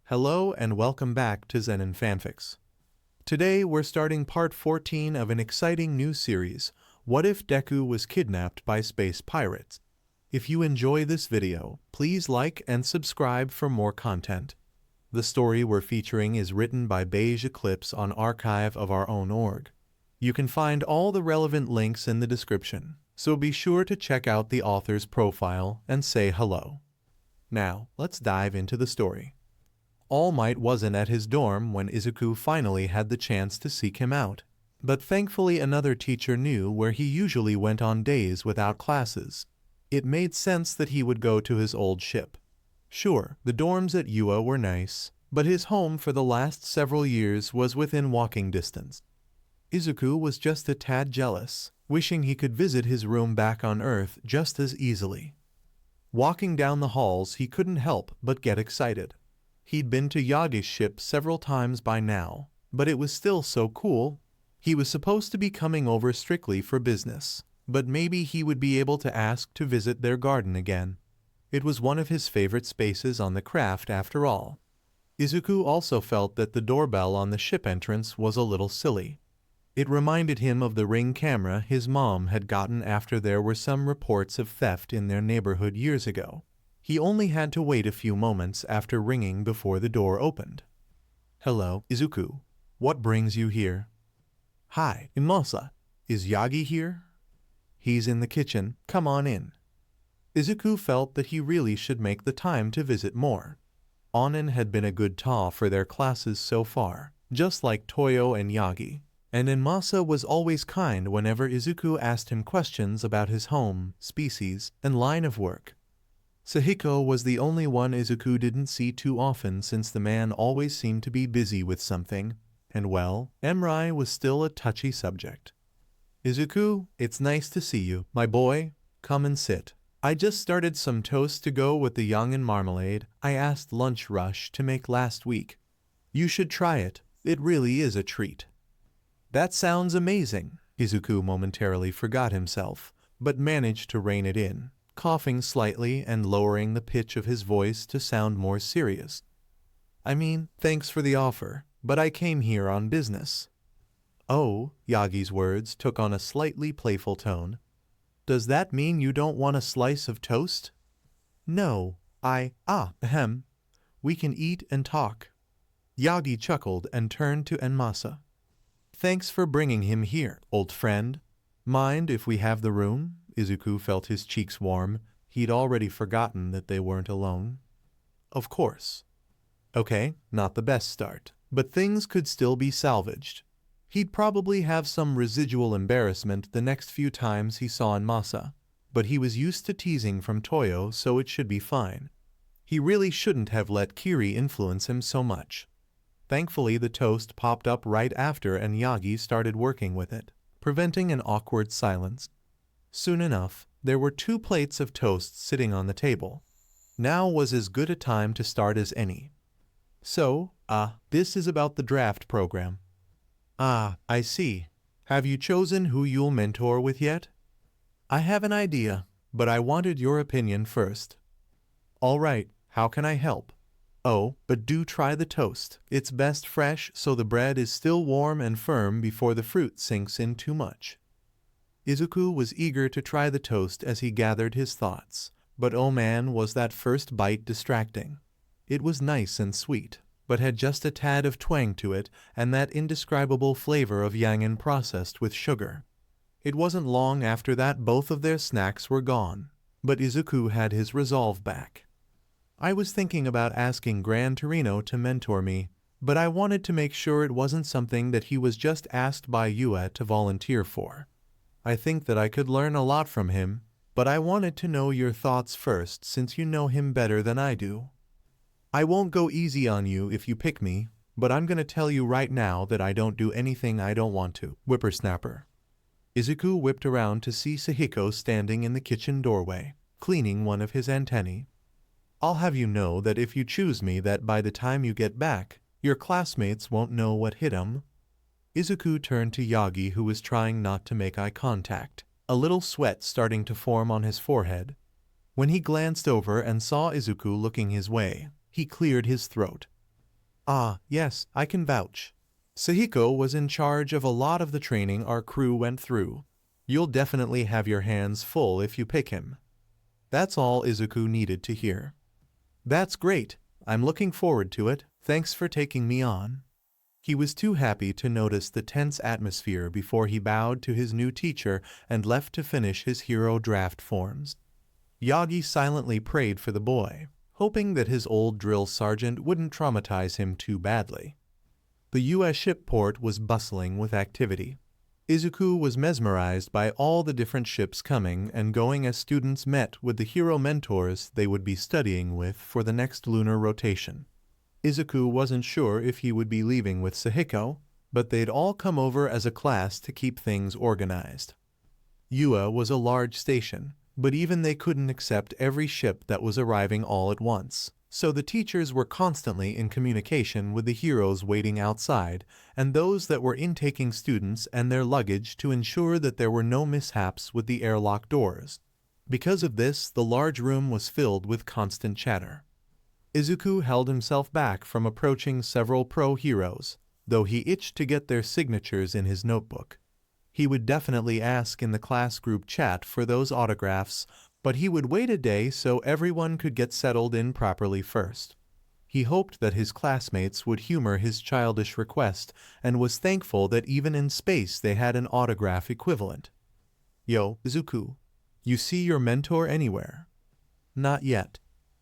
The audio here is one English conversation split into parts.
Hello and welcome back to Zenin Fanfics. Today we're starting part 14 of an exciting new series, What If Deku Was Kidnapped by Space Pirates? If you enjoy this video, please like and subscribe for more content. The story we're featuring is written by Beige Eclipse on Archive of Our Own org. You can find all the relevant links in the description, so be sure to check out the author's profile and say hello. Now, let's dive into the story. All Might wasn't at his dorm when Izuku finally had the chance to seek him out. But thankfully another teacher knew where he usually went on days without classes. It made sense that he would go to his old ship. Sure, the dorms at UA were nice, but his home for the last several years was within walking distance. Izuku was just a tad jealous, wishing he could visit his room back on Earth just as easily. Walking down the halls, he couldn't help but get excited. He'd been to Yagi's ship several times by now, but it was still so cool. He was supposed to be coming over strictly for business, but maybe he would be able to ask to visit their garden again. It was one of his favorite spaces on the craft after all. Izuku also felt that the doorbell on the ship entrance was a little silly. It reminded him of the Ring camera his mom had gotten after there were some reports of theft in their neighborhood years ago. He only had to wait a few moments after ringing before the door opened. "Hello, Izuku. What brings you here?" "Hi, Imasa. Is Yagi here?" "He's in the kitchen. Come on in." Izuku felt that he really should make the time to visit more. Onin had been a good ta for their classes so far, just like Toyo and Yagi, and Imasa was always kind whenever Izuku asked him questions about his home, species, and line of work. Sahiko was the only one Izuku didn't see too often since the man always seemed to be busy with something, and well, Emrai was still a touchy subject. "Izuku, it's nice to see you, my boy. Come and sit. I just started some toast to go with the young and marmalade I asked Lunch Rush to make last week. You should try it. It really is a treat." "That sounds amazing." Izuku momentarily forgot himself, but managed to rein it in, coughing slightly and lowering the pitch of his voice to sound more serious. "I mean, thanks for the offer, but I came here on business." "Oh," Yagi's words took on a slightly playful tone. "Does that mean you don't want a slice of toast?" "No, ahem. We can eat and talk." Yagi chuckled and turned to Enmasa. "Thanks for bringing him here, old friend. Mind if we have the room?" Izuku felt his cheeks warm. He'd already forgotten that they weren't alone. "Of course." Okay, not the best start, but things could still be salvaged. He'd probably have some residual embarrassment the next few times he saw Enmasa, but he was used to teasing from Toyo, so it should be fine. He really shouldn't have let Kiri influence him so much. Thankfully, the toast popped up right after and Yagi started working with it, preventing an awkward silence. Soon enough, there were 2 plates of toast sitting on the table. Now was as good a time to start as any. "So, this is about the draft program." "Ah, I see. Have you chosen who you'll mentor with yet?" "I have an idea, but I wanted your opinion first." "All right, how can I help?" "Oh, but do try the toast. It's best fresh so the bread is still warm and firm before the fruit sinks in too much." Izuku was eager to try the toast as he gathered his thoughts, but oh man was that first bite distracting. It was nice and sweet, but had just a tad of twang to it and that indescribable flavor of yangin processed with sugar. It wasn't long after that both of their snacks were gone, but Izuku had his resolve back. "I was thinking about asking Gran Torino to mentor me, but I wanted to make sure it wasn't something that he was just asked by UA to volunteer for. I think that I could learn a lot from him, but I wanted to know your thoughts first since you know him better than I do. I won't go easy on you if you pick me, but I'm gonna tell you right now that I don't do anything I don't want to." Whippersnapper. Izuku whipped around to see Sahiko standing in the kitchen doorway, cleaning one of his antennae. "I'll have you know that if you choose me that by the time you get back, your classmates won't know what hit 'em." Izuku turned to Yagi who was trying not to make eye contact, a little sweat starting to form on his forehead. When he glanced over and saw Izuku looking his way, he cleared his throat. Ah, yes, I can vouch. Sahiko was in charge of a lot of the training our crew went through. You'll definitely have your hands full if you pick him. That's all Izuku needed to hear. That's great. I'm looking forward to it. Thanks for taking me on. He was too happy to notice the tense atmosphere before he bowed to his new teacher and left to finish his hero draft forms. Yagi silently prayed for the boy, hoping that his old drill sergeant wouldn't traumatize him too badly. The U.S. ship port was bustling with activity. Izuku was mesmerized by all the different ships coming and going as students met with the hero mentors they would be studying with for the next lunar rotation. Izuku wasn't sure if he would be leaving with Sahiko, but they'd all come over as a class to keep things organized. Yua was a large station, but even they couldn't accept every ship that was arriving all at once, so the teachers were constantly in communication with the heroes waiting outside and those that were intaking students and their luggage to ensure that there were no mishaps with the airlock doors. Because of this, the large room was filled with constant chatter. Izuku held himself back from approaching several pro-heroes, though he itched to get their signatures in his notebook. He would definitely ask in the class group chat for those autographs, but he would wait a day so everyone could get settled in properly first. He hoped that his classmates would humor his childish request and was thankful that even in space they had an autograph equivalent. Yo, Izuku, you see your mentor anywhere? Not yet.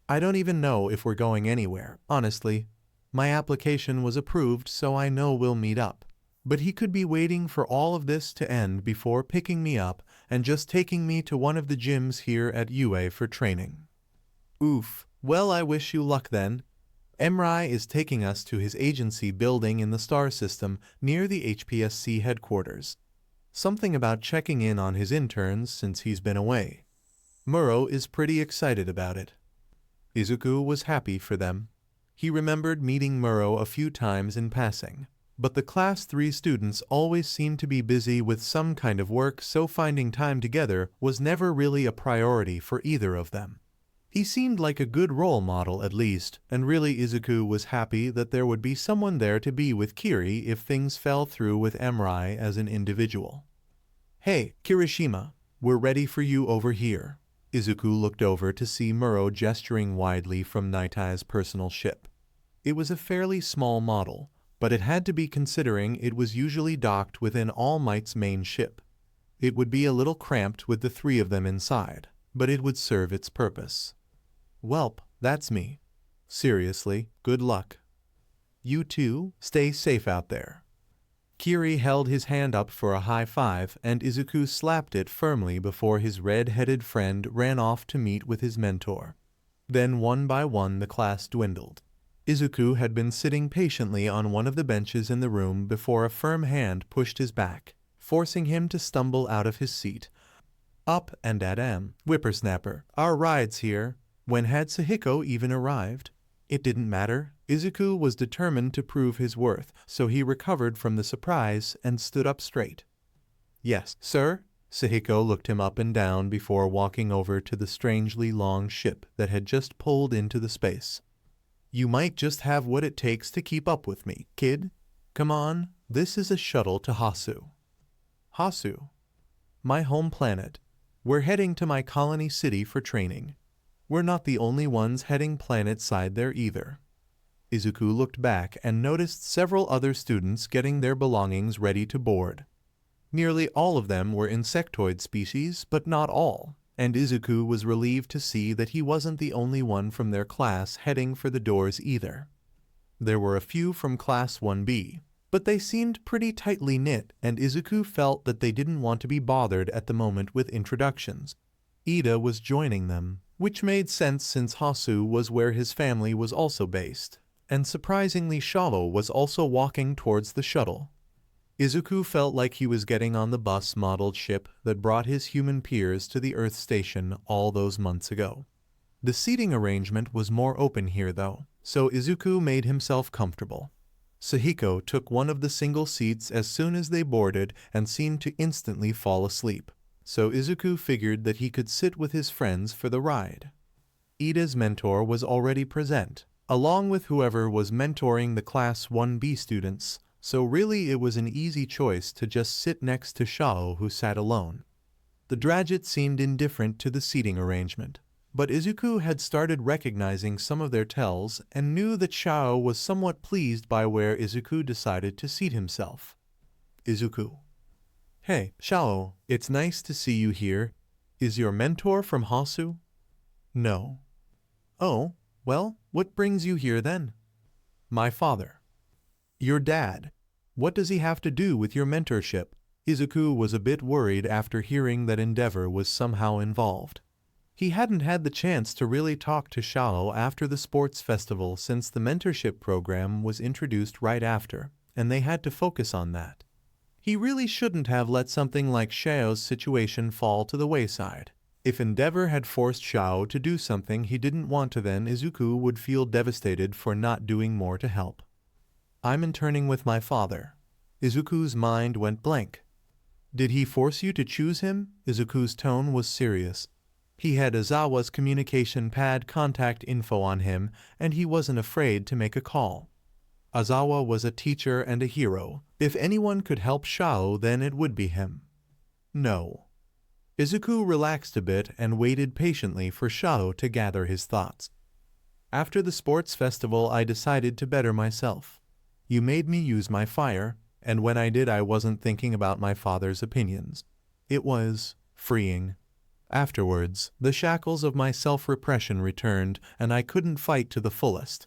I don't even know if we're going anywhere, honestly. My application was approved, so I know we'll meet up. But he could be waiting for all of this to end before picking me up and just taking me to one of the gyms here at UA for training. Oof, well I wish you luck then. Emrai is taking us to his agency building in the star system near the HPSC headquarters. Something about checking in on his interns since he's been away. Muro is pretty excited about it. Izuku was happy for them. He remembered meeting Muro a few times in passing, but the Class 3 students always seemed to be busy with some kind of work, so finding time together was never really a priority for either of them. He seemed like a good role model at least, and really Izuku was happy that there would be someone there to be with Kiri if things fell through with Emrai as an individual. Hey, Kirishima, we're ready for you over here. Izuku looked over to see Muro gesturing widely from Nitai's personal ship. It was a fairly small model, but it had to be considering it was usually docked within All Might's main ship. It would be a little cramped with the three of them inside, but it would serve its purpose. Welp, that's me. Seriously, good luck. You too, stay safe out there. Kiri held his hand up for a high five, and Izuku slapped it firmly before his red-headed friend ran off to meet with his mentor. Then one by one the class dwindled. Izuku had been sitting patiently on one of the benches in the room before a firm hand pushed his back, forcing him to stumble out of his seat. Up and at whippersnapper, our ride's here. When had Sahiko even arrived? It didn't matter. Izuku was determined to prove his worth, so he recovered from the surprise and stood up straight. Yes, sir? Sahiko looked him up and down before walking over to the strangely long ship that had just pulled into the space. You might just have what it takes to keep up with me, kid. Come on, this is a shuttle to Hasu. Hasu? My home planet. We're heading to my colony city for training. We're not the only ones heading planet-side there either. Izuku looked back and noticed several other students getting their belongings ready to board. Nearly all of them were insectoid species, but not all, and Izuku was relieved to see that he wasn't the only one from their class heading for the doors either. There were a few from Class 1B, but they seemed pretty tightly knit, and Izuku felt that they didn't want to be bothered at the moment with introductions. Ida was joining them, which made sense since Hasu was where his family was also based, and surprisingly Shavo was also walking towards the shuttle. Izuku felt like he was getting on the bus-modeled ship that brought his human peers to the Earth station all those months ago. The seating arrangement was more open here though, so Izuku made himself comfortable. Sahiko took one of the single seats as soon as they boarded and seemed to instantly fall asleep, so Izuku figured that he could sit with his friends for the ride. Ida's mentor was already present, along with whoever was mentoring the Class 1B students, so really it was an easy choice to just sit next to Shao, who sat alone. The Dragit seemed indifferent to the seating arrangement, but Izuku had started recognizing some of their tells and knew that Shao was somewhat pleased by where Izuku decided to seat himself. Izuku. Hey, Shao, it's nice to see you here. Is your mentor from Hasu? No. Oh, well, what brings you here then? My father. Your dad. What does he have to do with your mentorship? Izuku was a bit worried after hearing that Endeavor was somehow involved. He hadn't had the chance to really talk to Shao after the sports festival since the mentorship program was introduced right after, and they had to focus on that. He really shouldn't have let something like Shao's situation fall to the wayside. If Endeavor had forced Shao to do something he didn't want to, then Izuku would feel devastated for not doing more to help. I'm interning with my father. Izuku's mind went blank. Did he force you to choose him? Izuku's tone was serious. He had Aizawa's communication pad contact info on him, and he wasn't afraid to make a call. Aizawa was a teacher and a hero. If anyone could help Shao, then it would be him. No. Izuku relaxed a bit and waited patiently for Shao to gather his thoughts. After the sports festival, I decided to better myself. You made me use my fire, and when I did I wasn't thinking about my father's opinions. It was freeing. Afterwards, the shackles of my self-repression returned and I couldn't fight to the fullest.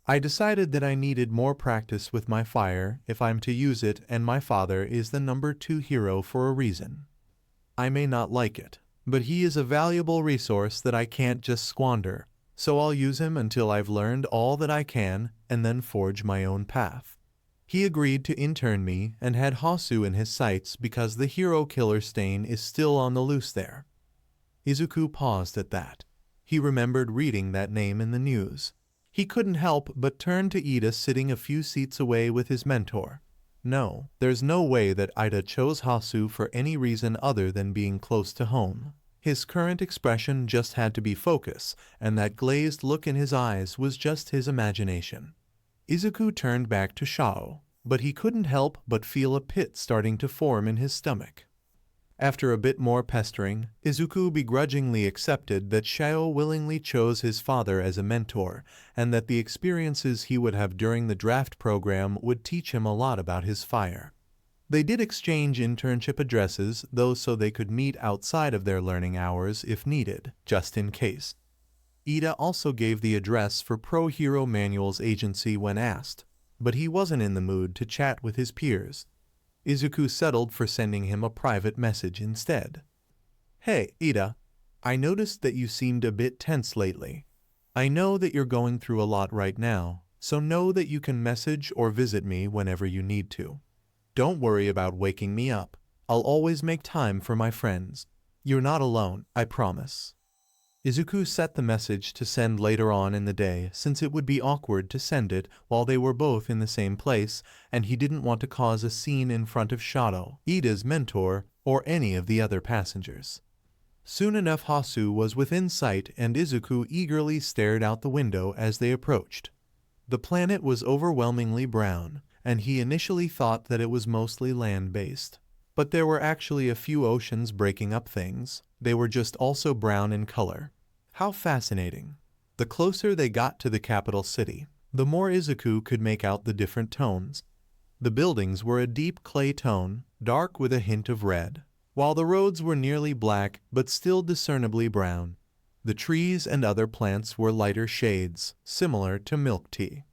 I decided that I needed more practice with my fire if I'm to use it, and my father is the number 2 hero for a reason. I may not like it, but he is a valuable resource that I can't just squander, so I'll use him until I've learned all that I can and then forge my own path. He agreed to intern me and had Hasu in his sights because the hero killer stain is still on the loose there. Izuku paused at that. He remembered reading that name in the news. He couldn't help but turn to Ida sitting a few seats away with his mentor. No, there's no way that Ida chose Hasu for any reason other than being close to home. His current expression just had to be focus, and that glazed look in his eyes was just his imagination. Izuku turned back to Shao, but he couldn't help but feel a pit starting to form in his stomach. After a bit more pestering, Izuku begrudgingly accepted that Shao willingly chose his father as a mentor, and that the experiences he would have during the draft program would teach him a lot about his fire. They did exchange internship addresses, though, so they could meet outside of their learning hours if needed, just in case. Ida also gave the address for Pro Hero Manual's agency when asked, but he wasn't in the mood to chat with his peers. Izuku settled for sending him a private message instead. Hey, Ida. I noticed that you seemed a bit tense lately. I know that you're going through a lot right now, so know that you can message or visit me whenever you need to. Don't worry about waking me up. I'll always make time for my friends. You're not alone, I promise. Izuku set the message to send later on in the day, since it would be awkward to send it while they were both in the same place, and he didn't want to cause a scene in front of Shadow, Ida's mentor, or any of the other passengers. Soon enough Hasu was within sight, and Izuku eagerly stared out the window as they approached. The planet was overwhelmingly brown, and he initially thought that it was mostly land-based. But there were actually a few oceans breaking up things. They were just also brown in color. How fascinating. The closer they got to the capital city, the more Izuku could make out the different tones. The buildings were a deep clay tone, dark with a hint of red, while the roads were nearly black but still discernibly brown. The trees and other plants were lighter shades, similar to milk tea.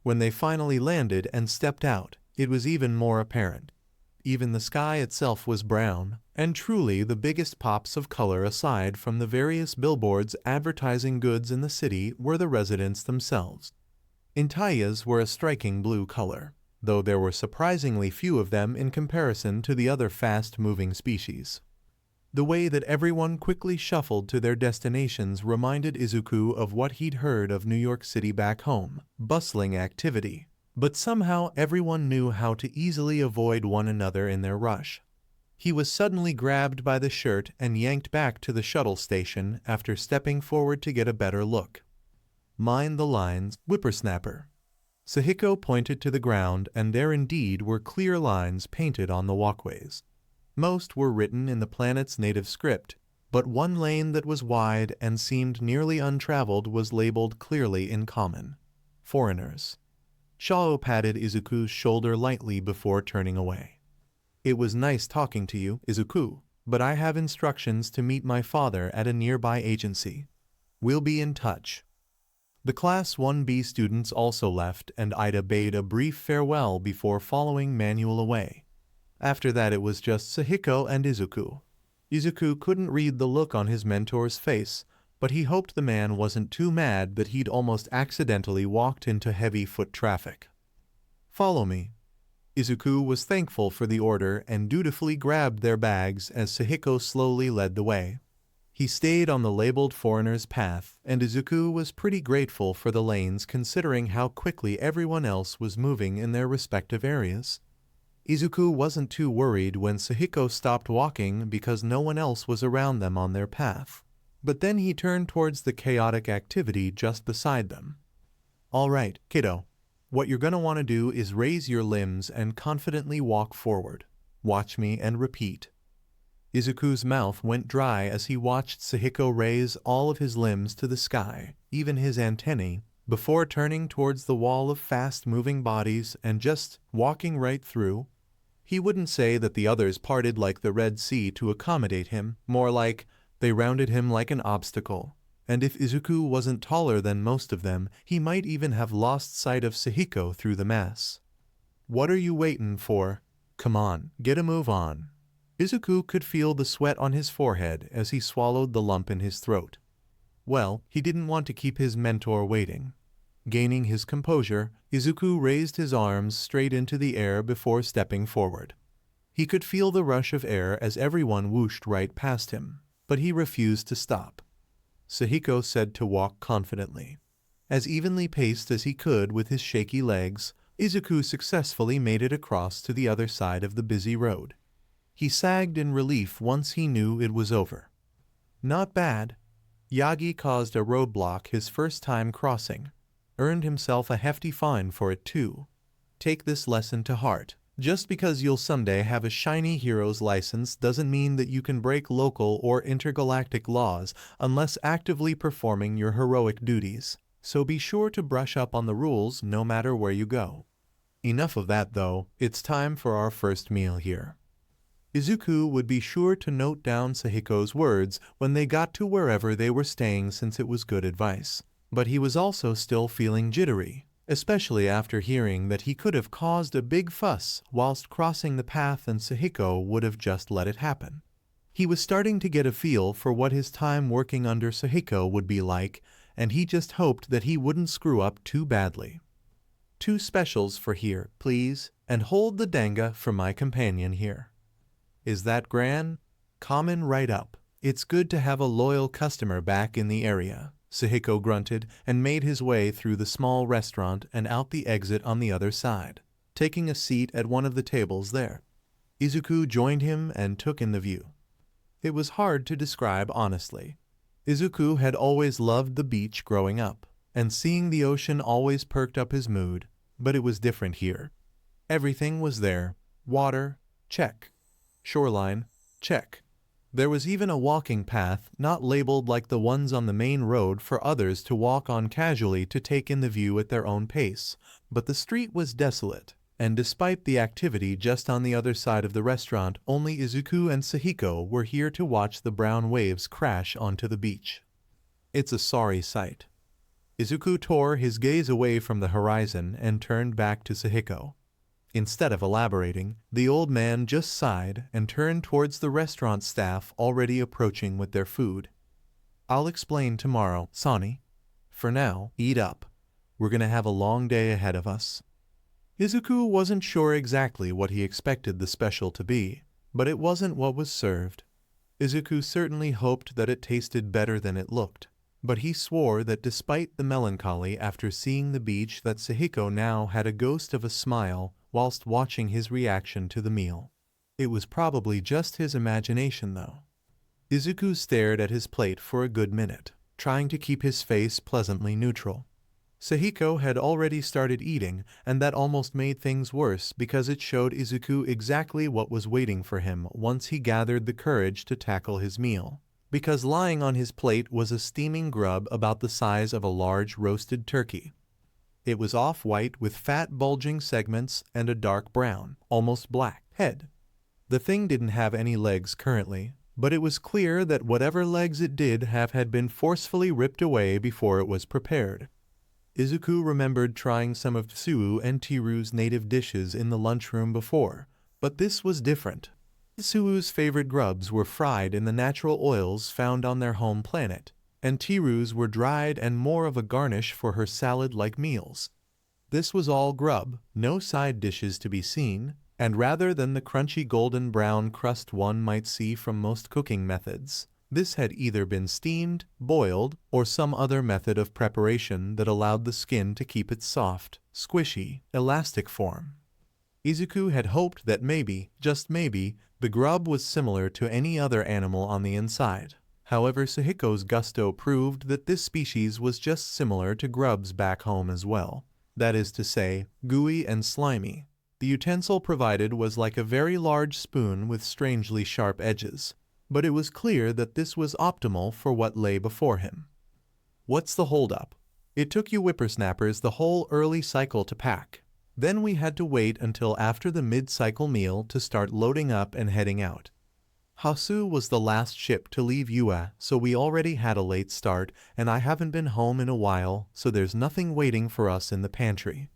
When they finally landed and stepped out, it was even more apparent. Even the sky itself was brown, and truly the biggest pops of color aside from the various billboards advertising goods in the city were the residents themselves. Intaya's were a striking blue color, though there were surprisingly few of them in comparison to the other fast-moving species. The way that everyone quickly shuffled to their destinations reminded Izuku of what he'd heard of New York City back home, bustling activity. But somehow everyone knew how to easily avoid one another in their rush. He was suddenly grabbed by the shirt and yanked back to the shuttle station after stepping forward to get a better look. Mind the lines, whippersnapper. Sahiko pointed to the ground, and there indeed were clear lines painted on the walkways. Most were written in the planet's native script, but one lane that was wide and seemed nearly untraveled was labeled clearly in common. Foreigners. Shao patted Izuku's shoulder lightly before turning away. It was nice talking to you, Izuku, but I have instructions to meet my father at a nearby agency. We'll be in touch. The Class 1B students also left, and Ida bade a brief farewell before following Manuel away. After that it was just Sahiko and Izuku. Izuku couldn't read the look on his mentor's face, but he hoped the man wasn't too mad that he'd almost accidentally walked into heavy foot traffic. Follow me. Izuku was thankful for the order and dutifully grabbed their bags as Sahiko slowly led the way. He stayed on the labeled foreigner's path, and Izuku was pretty grateful for the lanes considering how quickly everyone else was moving in their respective areas. Izuku wasn't too worried when Sahiko stopped walking because no one else was around them on their path. But then he turned towards the chaotic activity just beside them. All right, kiddo. What you're gonna want to do is raise your limbs and confidently walk forward. Watch me and repeat. Izuku's mouth went dry as he watched Sahiko raise all of his limbs to the sky, even his antennae, before turning towards the wall of fast-moving bodies and just walking right through. He wouldn't say that the others parted like the Red Sea to accommodate him, more like they rounded him like an obstacle. And if Izuku wasn't taller than most of them, he might even have lost sight of Sahiko through the mass. What are you waiting for? Come on, get a move on. Izuku could feel the sweat on his forehead as he swallowed the lump in his throat. Well, he didn't want to keep his mentor waiting. Gaining his composure, Izuku raised his arms straight into the air before stepping forward. He could feel the rush of air as everyone whooshed right past him, but he refused to stop. Sahiko said to walk confidently. As evenly paced as he could with his shaky legs, Izuku successfully made it across to the other side of the busy road. He sagged in relief once he knew it was over. Not bad. Yagi caused a roadblock his first time crossing. Earned himself a hefty fine for it too. Take this lesson to heart. Just because you'll someday have a shiny hero's license doesn't mean that you can break local or intergalactic laws unless actively performing your heroic duties. So be sure to brush up on the rules no matter where you go. Enough of that though, it's time for our first meal here. Izuku would be sure to note down Sahiko's words when they got to wherever they were staying since it was good advice. But he was also still feeling jittery, especially after hearing that he could have caused a big fuss whilst crossing the path and Sahiko would have just let it happen. He was starting to get a feel for what his time working under Sahiko would be like, and he just hoped that he wouldn't screw up too badly. 2 specials for here, please, and hold the danga for my companion here. Is that gran? Common right up. It's good to have a loyal customer back in the area. Sahiko grunted and made his way through the small restaurant and out the exit on the other side, taking a seat at one of the tables there. Izuku joined him and took in the view. It was hard to describe honestly. Izuku had always loved the beach growing up, and seeing the ocean always perked up his mood, but it was different here. Everything was there. Water, check. Shoreline, check. There was even a walking path not labeled like the ones on the main road for others to walk on casually to take in the view at their own pace, but the street was desolate, and despite the activity just on the other side of the restaurant, only Izuku and Sahiko were here to watch the brown waves crash onto the beach. It's a sorry sight. Izuku tore his gaze away from the horizon and turned back to Sahiko. Instead of elaborating, the old man just sighed and turned towards the restaurant staff already approaching with their food. I'll explain tomorrow, Sonny. For now, eat up. We're gonna have a long day ahead of us. Izuku wasn't sure exactly what he expected the special to be, but it wasn't what was served. Izuku certainly hoped that it tasted better than it looked, but he swore that despite the melancholy after seeing the beach that Sahiko now had a ghost of a smile whilst watching his reaction to the meal. It was probably just his imagination though. Izuku stared at his plate for a good minute, trying to keep his face pleasantly neutral. Sahiko had already started eating, and that almost made things worse because it showed Izuku exactly what was waiting for him once he gathered the courage to tackle his meal. Because lying on his plate was a steaming grub about the size of a large roasted turkey. It was off-white with fat bulging segments and a dark brown, almost black, head. The thing didn't have any legs currently, but it was clear that whatever legs it did have had been forcefully ripped away before it was prepared. Izuku remembered trying some of Tsuyu and Tiru's native dishes in the lunchroom before, but this was different. Tsuyu's favorite grubs were fried in the natural oils found on their home planet, and Tiru's were dried and more of a garnish for her salad-like meals. This was all grub, no side dishes to be seen, and rather than the crunchy golden brown crust one might see from most cooking methods, this had either been steamed, boiled, or some other method of preparation that allowed the skin to keep its soft, squishy, elastic form. Izuku had hoped that maybe, just maybe, the grub was similar to any other animal on the inside. However, Sahiko's gusto proved that this species was just similar to grubs back home as well. That is to say, gooey and slimy. The utensil provided was like a very large spoon with strangely sharp edges, but it was clear that this was optimal for what lay before him. What's the holdup? It took you whippersnappers the whole early cycle to pack. Then we had to wait until after the mid-cycle meal to start loading up and heading out. Hasu was the last ship to leave Yua, so we already had a late start, and I haven't been home in a while, so there's nothing waiting for us in the pantry.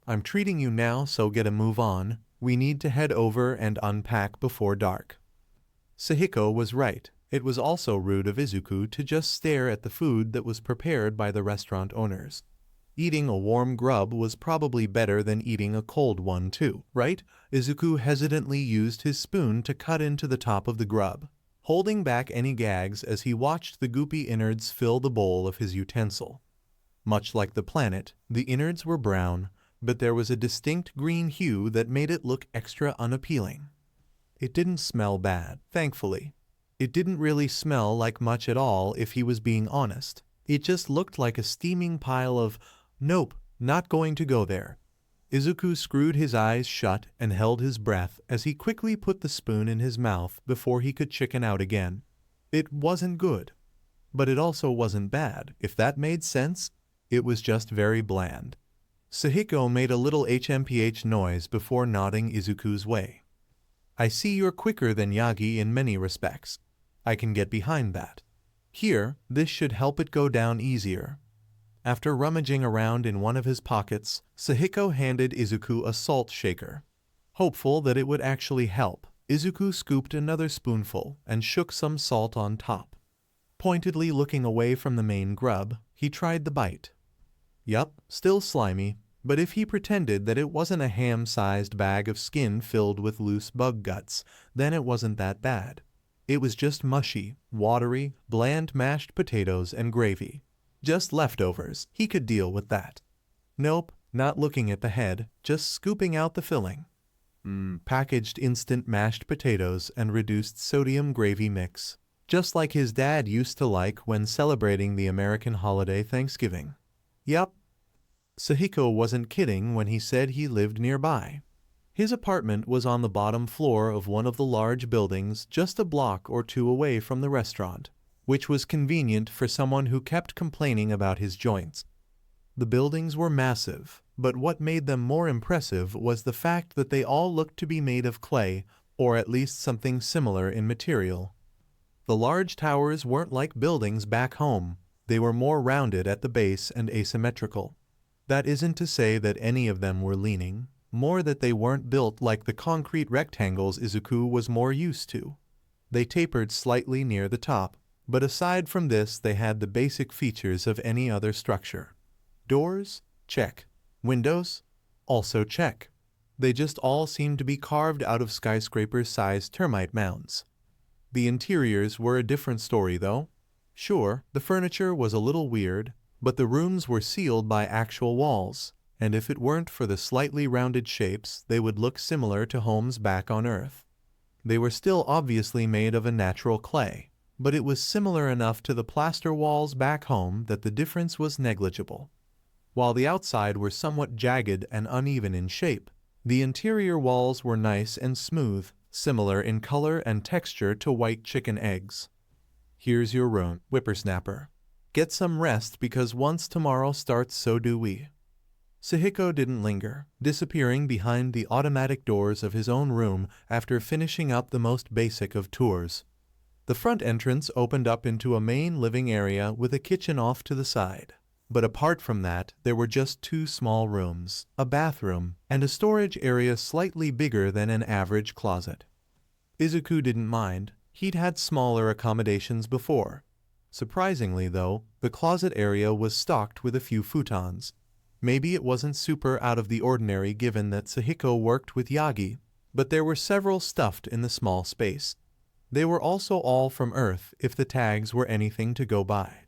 I'm treating you now, so get a move on. We need to head over and unpack before dark. Sahiko was right. It was also rude of Izuku to just stare at the food that was prepared by the restaurant owners. Eating a warm grub was probably better than eating a cold one too, right? Izuku hesitantly used his spoon to cut into the top of the grub, holding back any gags as he watched the goopy innards fill the bowl of his utensil. Much like the planet, the innards were brown, but there was a distinct green hue that made it look extra unappealing. It didn't smell bad, thankfully. It didn't really smell like much at all if he was being honest. It just looked like a steaming pile of, nope, not going to go there. Izuku screwed his eyes shut and held his breath as he quickly put the spoon in his mouth before he could chicken out again. It wasn't good. But it also wasn't bad, if that made sense. It was just very bland. Sahiko made a little HMPH noise before nodding Izuku's way. I see you're quicker than Yagi in many respects. I can get behind that. Here, this should help it go down easier. After rummaging around in one of his pockets, Sahiko handed Izuku a salt shaker. Hopeful that it would actually help, Izuku scooped another spoonful and shook some salt on top. Pointedly looking away from the main grub, he tried the bite. Yup, still slimy, but if he pretended that it wasn't a ham-sized bag of skin filled with loose bug guts, then it wasn't that bad. It was just mushy, watery, bland mashed potatoes and gravy. Just leftovers, he could deal with that. Nope, not looking at the head, just scooping out the filling. Packaged instant mashed potatoes and reduced sodium gravy mix. Just like his dad used to like when celebrating the American holiday Thanksgiving. Yup. Sahiko wasn't kidding when he said he lived nearby. His apartment was on the bottom floor of one of the large buildings just a block or two away from the restaurant, which was convenient for someone who kept complaining about his joints. The buildings were massive, but what made them more impressive was the fact that they all looked to be made of clay, or at least something similar in material. The large towers weren't like buildings back home. They were more rounded at the base and asymmetrical. That isn't to say that any of them were leaning, more that they weren't built like the concrete rectangles Izuku was more used to. They tapered slightly near the top, but aside from this they had the basic features of any other structure. Doors? Check. Windows? Also check. They just all seemed to be carved out of skyscraper-sized termite mounds. The interiors were a different story though. Sure, the furniture was a little weird, but the rooms were sealed by actual walls, and if it weren't for the slightly rounded shapes, they would look similar to homes back on Earth. They were still obviously made of a natural clay, but it was similar enough to the plaster walls back home that the difference was negligible. While the outside were somewhat jagged and uneven in shape, the interior walls were nice and smooth, similar in color and texture to white chicken eggs. "Here's your room, whippersnapper. Get some rest because once tomorrow starts so do we." Sahiko didn't linger, disappearing behind the automatic doors of his own room after finishing up the most basic of tours. The front entrance opened up into a main living area with a kitchen off to the side. But apart from that, there were just two small rooms, a bathroom, and a storage area slightly bigger than an average closet. Izuku didn't mind. He'd had smaller accommodations before. Surprisingly, though, the closet area was stocked with a few futons. Maybe it wasn't super out of the ordinary given that Sahiko worked with Yagi, but there were several stuffed in the small space. They were also all from Earth if the tags were anything to go by.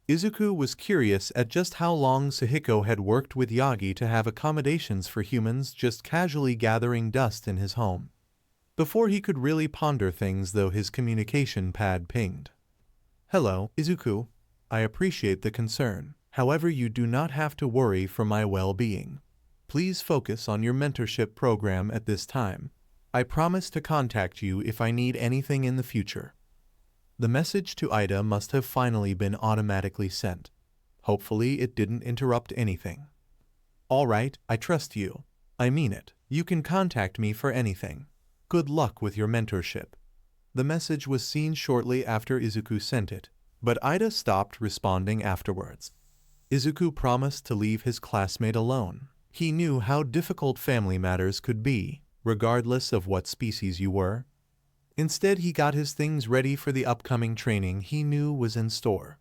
Izuku was curious at just how long Sahiko had worked with Yagi to have accommodations for humans just casually gathering dust in his home. Before he could really ponder things though, his communication pad pinged. "Hello, Izuku. I appreciate the concern. However, you do not have to worry for my well-being. Please focus on your mentorship program at this time. I promise to contact you if I need anything in the future." The message to Ida must have finally been automatically sent. Hopefully it didn't interrupt anything. "All right, I trust you. I mean it. You can contact me for anything. Good luck with your mentorship." The message was seen shortly after Izuku sent it, but Ida stopped responding afterwards. Izuku promised to leave his classmate alone. He knew how difficult family matters could be, regardless of what species you were. Instead, he got his things ready for the upcoming training he knew was in store.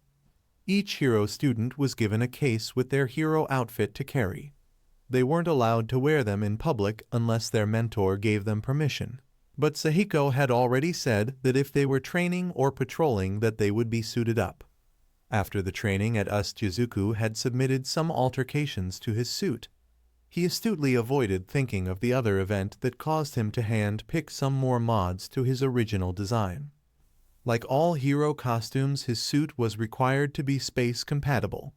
Each hero student was given a case with their hero outfit to carry. They weren't allowed to wear them in public unless their mentor gave them permission. But Sahiko had already said that if they were training or patrolling that they would be suited up. After the training at Izuku had submitted some alterations to his suit. He astutely avoided thinking of the other event that caused him to hand-pick some more mods to his original design. Like all hero costumes, his suit was required to be space-compatible.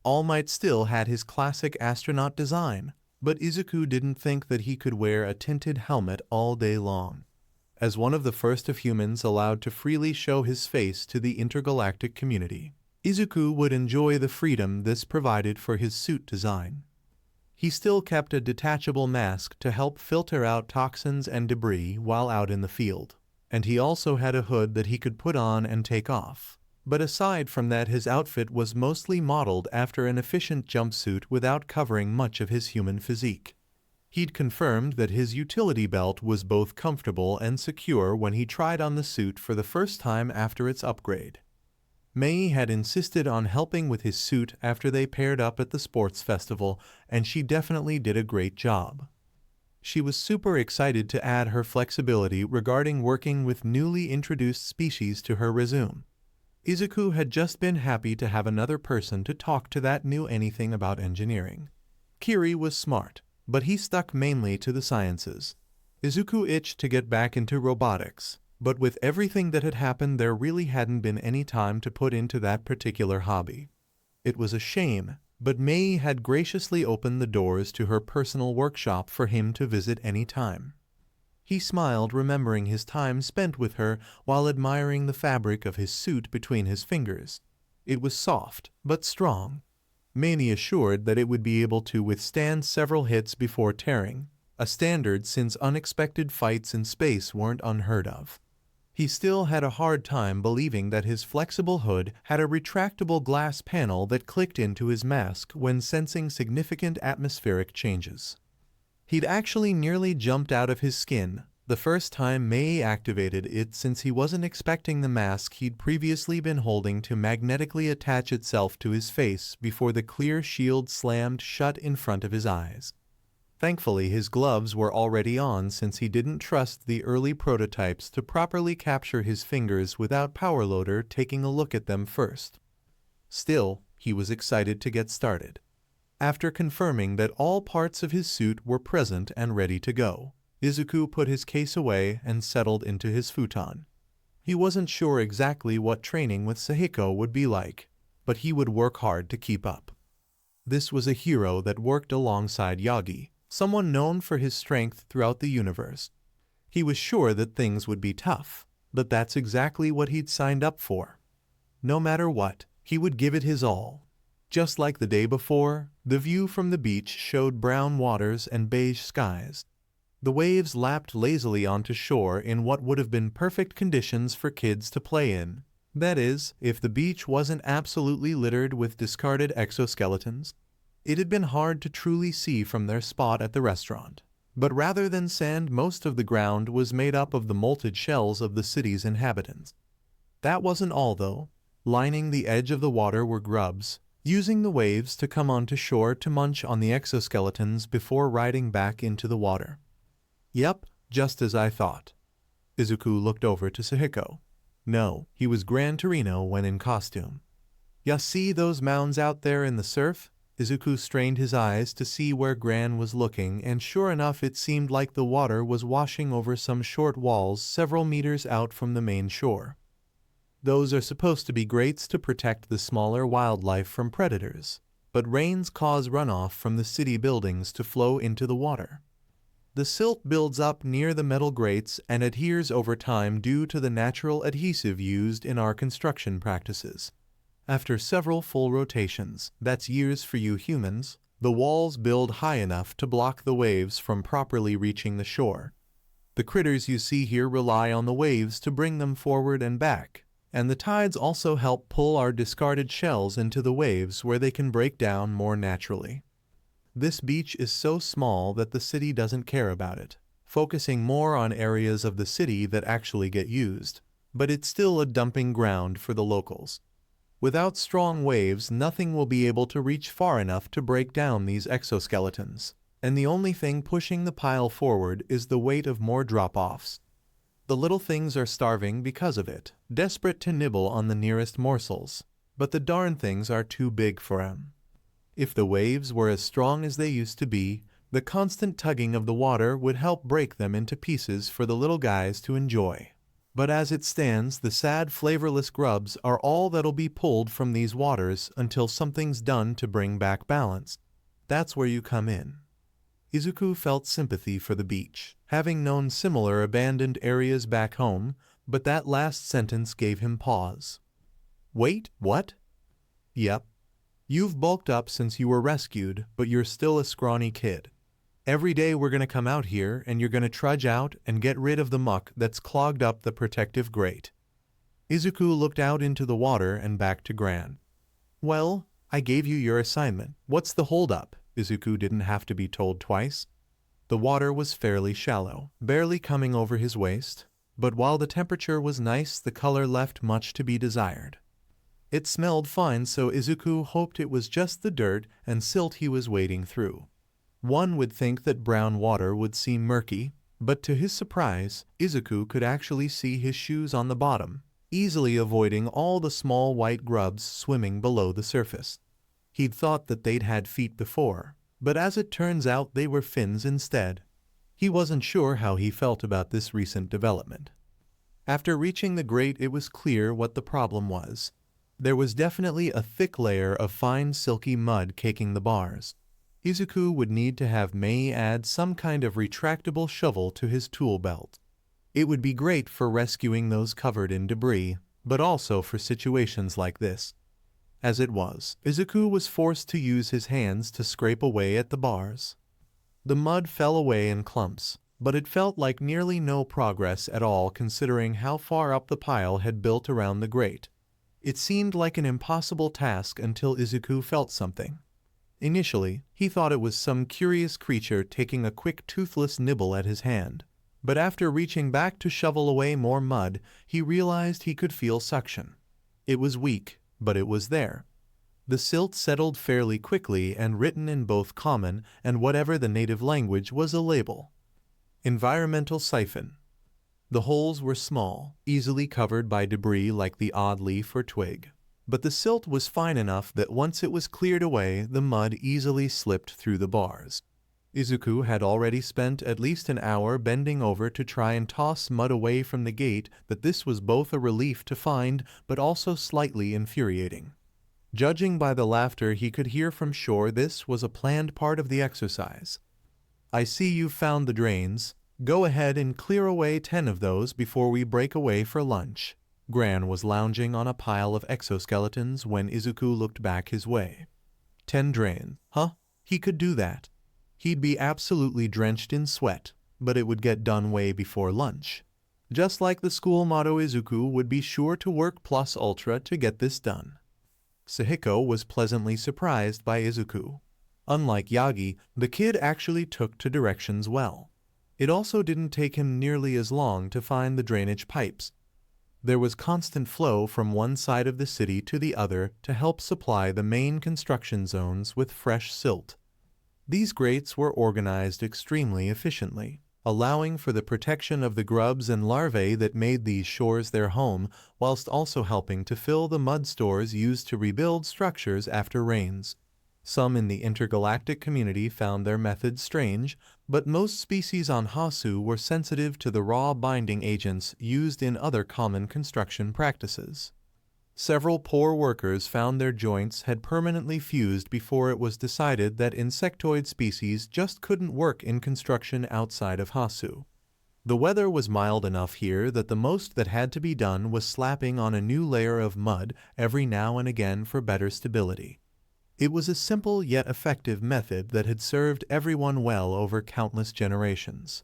All Might still had his classic astronaut design, but Izuku didn't think that he could wear a tinted helmet all day long. As one of the first of humans allowed to freely show his face to the intergalactic community, Izuku would enjoy the freedom this provided for his suit design. He still kept a detachable mask to help filter out toxins and debris while out in the field, and he also had a hood that he could put on and take off. But aside from that, his outfit was mostly modeled after an efficient jumpsuit without covering much of his human physique. He'd confirmed that his utility belt was both comfortable and secure when he tried on the suit for the first time after its upgrade. Mei had insisted on helping with his suit after they paired up at the sports festival, and she definitely did a great job. She was super excited to add her flexibility regarding working with newly introduced species to her resume. Izuku had just been happy to have another person to talk to that knew anything about engineering. Kiri was smart, but he stuck mainly to the sciences. Izuku itched to get back into robotics. But with everything that had happened, there really hadn't been any time to put into that particular hobby. It was a shame, but Mei had graciously opened the doors to her personal workshop for him to visit any time. He smiled, remembering his time spent with her while admiring the fabric of his suit between his fingers. It was soft, but strong. Mei assured that it would be able to withstand several hits before tearing, a standard since unexpected fights in space weren't unheard of. He still had a hard time believing that his flexible hood had a retractable glass panel that clicked into his mask when sensing significant atmospheric changes. He'd actually nearly jumped out of his skin the first time Mei activated it, since he wasn't expecting the mask he'd previously been holding to magnetically attach itself to his face before the clear shield slammed shut in front of his eyes. Thankfully, his gloves were already on, since he didn't trust the early prototypes to properly capture his fingers without Powerloader taking a look at them first. Still, he was excited to get started. After confirming that all parts of his suit were present and ready to go, Izuku put his case away and settled into his futon. He wasn't sure exactly what training with Sahiko would be like, but he would work hard to keep up. This was a hero that worked alongside Yagi, someone known for his strength throughout the universe. He was sure that things would be tough, but that's exactly what he'd signed up for. No matter what, he would give it his all. Just like the day before, the view from the beach showed brown waters and beige skies. The waves lapped lazily onto shore in what would have been perfect conditions for kids to play in. That is, if the beach wasn't absolutely littered with discarded exoskeletons. It had been hard to truly see from their spot at the restaurant. But rather than sand, most of the ground was made up of the molted shells of the city's inhabitants. That wasn't all, though. Lining the edge of the water were grubs, using the waves to come onto shore to munch on the exoskeletons before riding back into the water. Yep, just as I thought. Izuku looked over to Sahiko. No, he was Gran Torino when in costume. Ya see those mounds out there in the surf? Izuku strained his eyes to see where Gran was looking, and sure enough it seemed like the water was washing over some short walls several meters out from the main shore. Those are supposed to be grates to protect the smaller wildlife from predators, but rains cause runoff from the city buildings to flow into the water. The silt builds up near the metal grates and adheres over time due to the natural adhesive used in our construction practices. After several full rotations, that's years for you humans, the walls build high enough to block the waves from properly reaching the shore. The critters you see here rely on the waves to bring them forward and back, and the tides also help pull our discarded shells into the waves where they can break down more naturally. This beach is so small that the city doesn't care about it, focusing more on areas of the city that actually get used, but it's still a dumping ground for the locals. Without strong waves, nothing will be able to reach far enough to break down these exoskeletons, and the only thing pushing the pile forward is the weight of more drop-offs. The little things are starving because of it, desperate to nibble on the nearest morsels, but the darn things are too big for them. If the waves were as strong as they used to be, the constant tugging of the water would help break them into pieces for the little guys to enjoy. But as it stands, the sad, flavorless grubs are all that'll be pulled from these waters until something's done to bring back balance. That's where you come in. Izuku felt sympathy for the beach, having known similar abandoned areas back home, but that last sentence gave him pause. Wait, what? Yep. You've bulked up since you were rescued, but you're still a scrawny kid. Every day we're going to come out here and you're going to trudge out and get rid of the muck that's clogged up the protective grate. Izuku looked out into the water and back to Gran. Well, I gave you your assignment. What's the holdup? Izuku didn't have to be told twice. The water was fairly shallow, barely coming over his waist, but while the temperature was nice, the color left much to be desired. It smelled fine, so Izuku hoped it was just the dirt and silt he was wading through. One would think that brown water would seem murky, but to his surprise, Izuku could actually see his shoes on the bottom, easily avoiding all the small white grubs swimming below the surface. He'd thought that they'd had feet before, but as it turns out they were fins instead. He wasn't sure how he felt about this recent development. After reaching the grate, it was clear what the problem was. There was definitely a thick layer of fine silky mud caking the bars. Izuku would need to have Mei add some kind of retractable shovel to his tool belt. It would be great for rescuing those covered in debris, but also for situations like this. As it was, Izuku was forced to use his hands to scrape away at the bars. The mud fell away in clumps, but it felt like nearly no progress at all considering how far up the pile had built around the grate. It seemed like an impossible task until Izuku felt something. Initially, he thought it was some curious creature taking a quick toothless nibble at his hand, but after reaching back to shovel away more mud, he realized he could feel suction. It was weak, but it was there. The silt settled fairly quickly, and written in both common and whatever the native language was a label. Environmental siphon. The holes were small, easily covered by debris like the odd leaf or twig. But the silt was fine enough that once it was cleared away, the mud easily slipped through the bars. Izuku had already spent at least an hour bending over to try and toss mud away from the gate that this was both a relief to find but also slightly infuriating. Judging by the laughter he could hear from shore, this was a planned part of the exercise. I see you've found the drains. Go ahead and clear away 10 of those before we break away for lunch. Gran was lounging on a pile of exoskeletons when Izuku looked back his way. 10 drain, huh? He could do that. He'd be absolutely drenched in sweat, but it would get done way before lunch. Just like the school motto, Izuku would be sure to work plus ultra to get this done. Sahiko was pleasantly surprised by Izuku. Unlike Yagi, the kid actually took to directions well. It also didn't take him nearly as long to find the drainage pipes. There was constant flow from one side of the city to the other to help supply the main construction zones with fresh silt. These grates were organized extremely efficiently, allowing for the protection of the grubs and larvae that made these shores their home, whilst also helping to fill the mud stores used to rebuild structures after rains. Some in the intergalactic community found their methods strange, but most species on Hasu were sensitive to the raw binding agents used in other common construction practices. Several poor workers found their joints had permanently fused before it was decided that insectoid species just couldn't work in construction outside of Hasu. The weather was mild enough here that the most that had to be done was slapping on a new layer of mud every now and again for better stability. It was a simple yet effective method that had served everyone well over countless generations.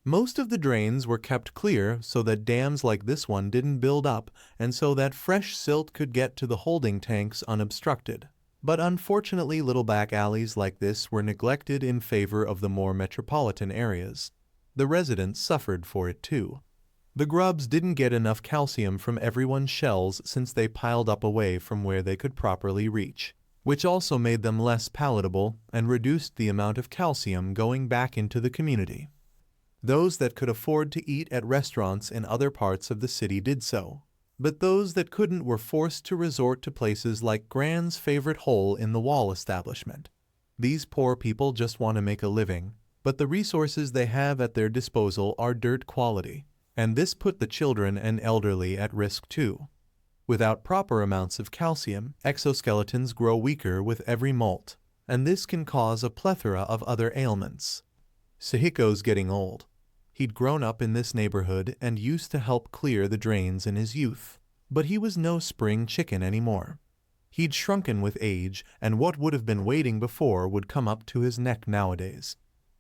Most of the drains were kept clear so that dams like this one didn't build up and so that fresh silt could get to the holding tanks unobstructed. But unfortunately, little back alleys like this were neglected in favor of the more metropolitan areas. The residents suffered for it too. The grubs didn't get enough calcium from everyone's shells since they piled up away from where they could properly reach, which also made them less palatable and reduced the amount of calcium going back into the community. Those that could afford to eat at restaurants in other parts of the city did so, but those that couldn't were forced to resort to places like Gran's favorite hole-in-the-wall establishment. These poor people just want to make a living, but the resources they have at their disposal are dirt quality, and this put the children and elderly at risk too. Without proper amounts of calcium, exoskeletons grow weaker with every molt, and this can cause a plethora of other ailments. Sahiko's getting old. He'd grown up in this neighborhood and used to help clear the drains in his youth, but he was no spring chicken anymore. He'd shrunken with age, and what would have been waiting before would come up to his neck nowadays.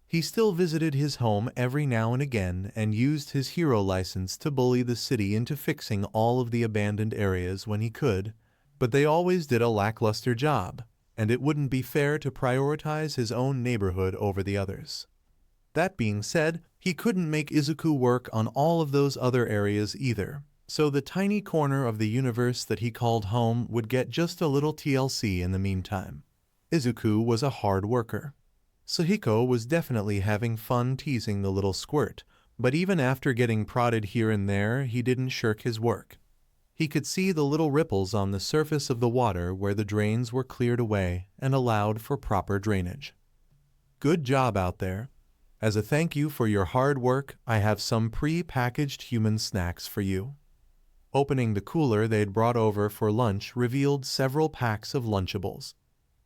He still visited his home every now and again and used his hero license to bully the city into fixing all of the abandoned areas when he could, but they always did a lackluster job, and it wouldn't be fair to prioritize his own neighborhood over the others. That being said, he couldn't make Izuku work on all of those other areas either, so the tiny corner of the universe that he called home would get just a little TLC in the meantime. Izuku was a hard worker. Sahiko was definitely having fun teasing the little squirt, but even after getting prodded here and there, he didn't shirk his work. He could see the little ripples on the surface of the water where the drains were cleared away and allowed for proper drainage. Good job out there. As a thank you for your hard work, I have some pre-packaged human snacks for you. Opening the cooler they'd brought over for lunch revealed several packs of Lunchables.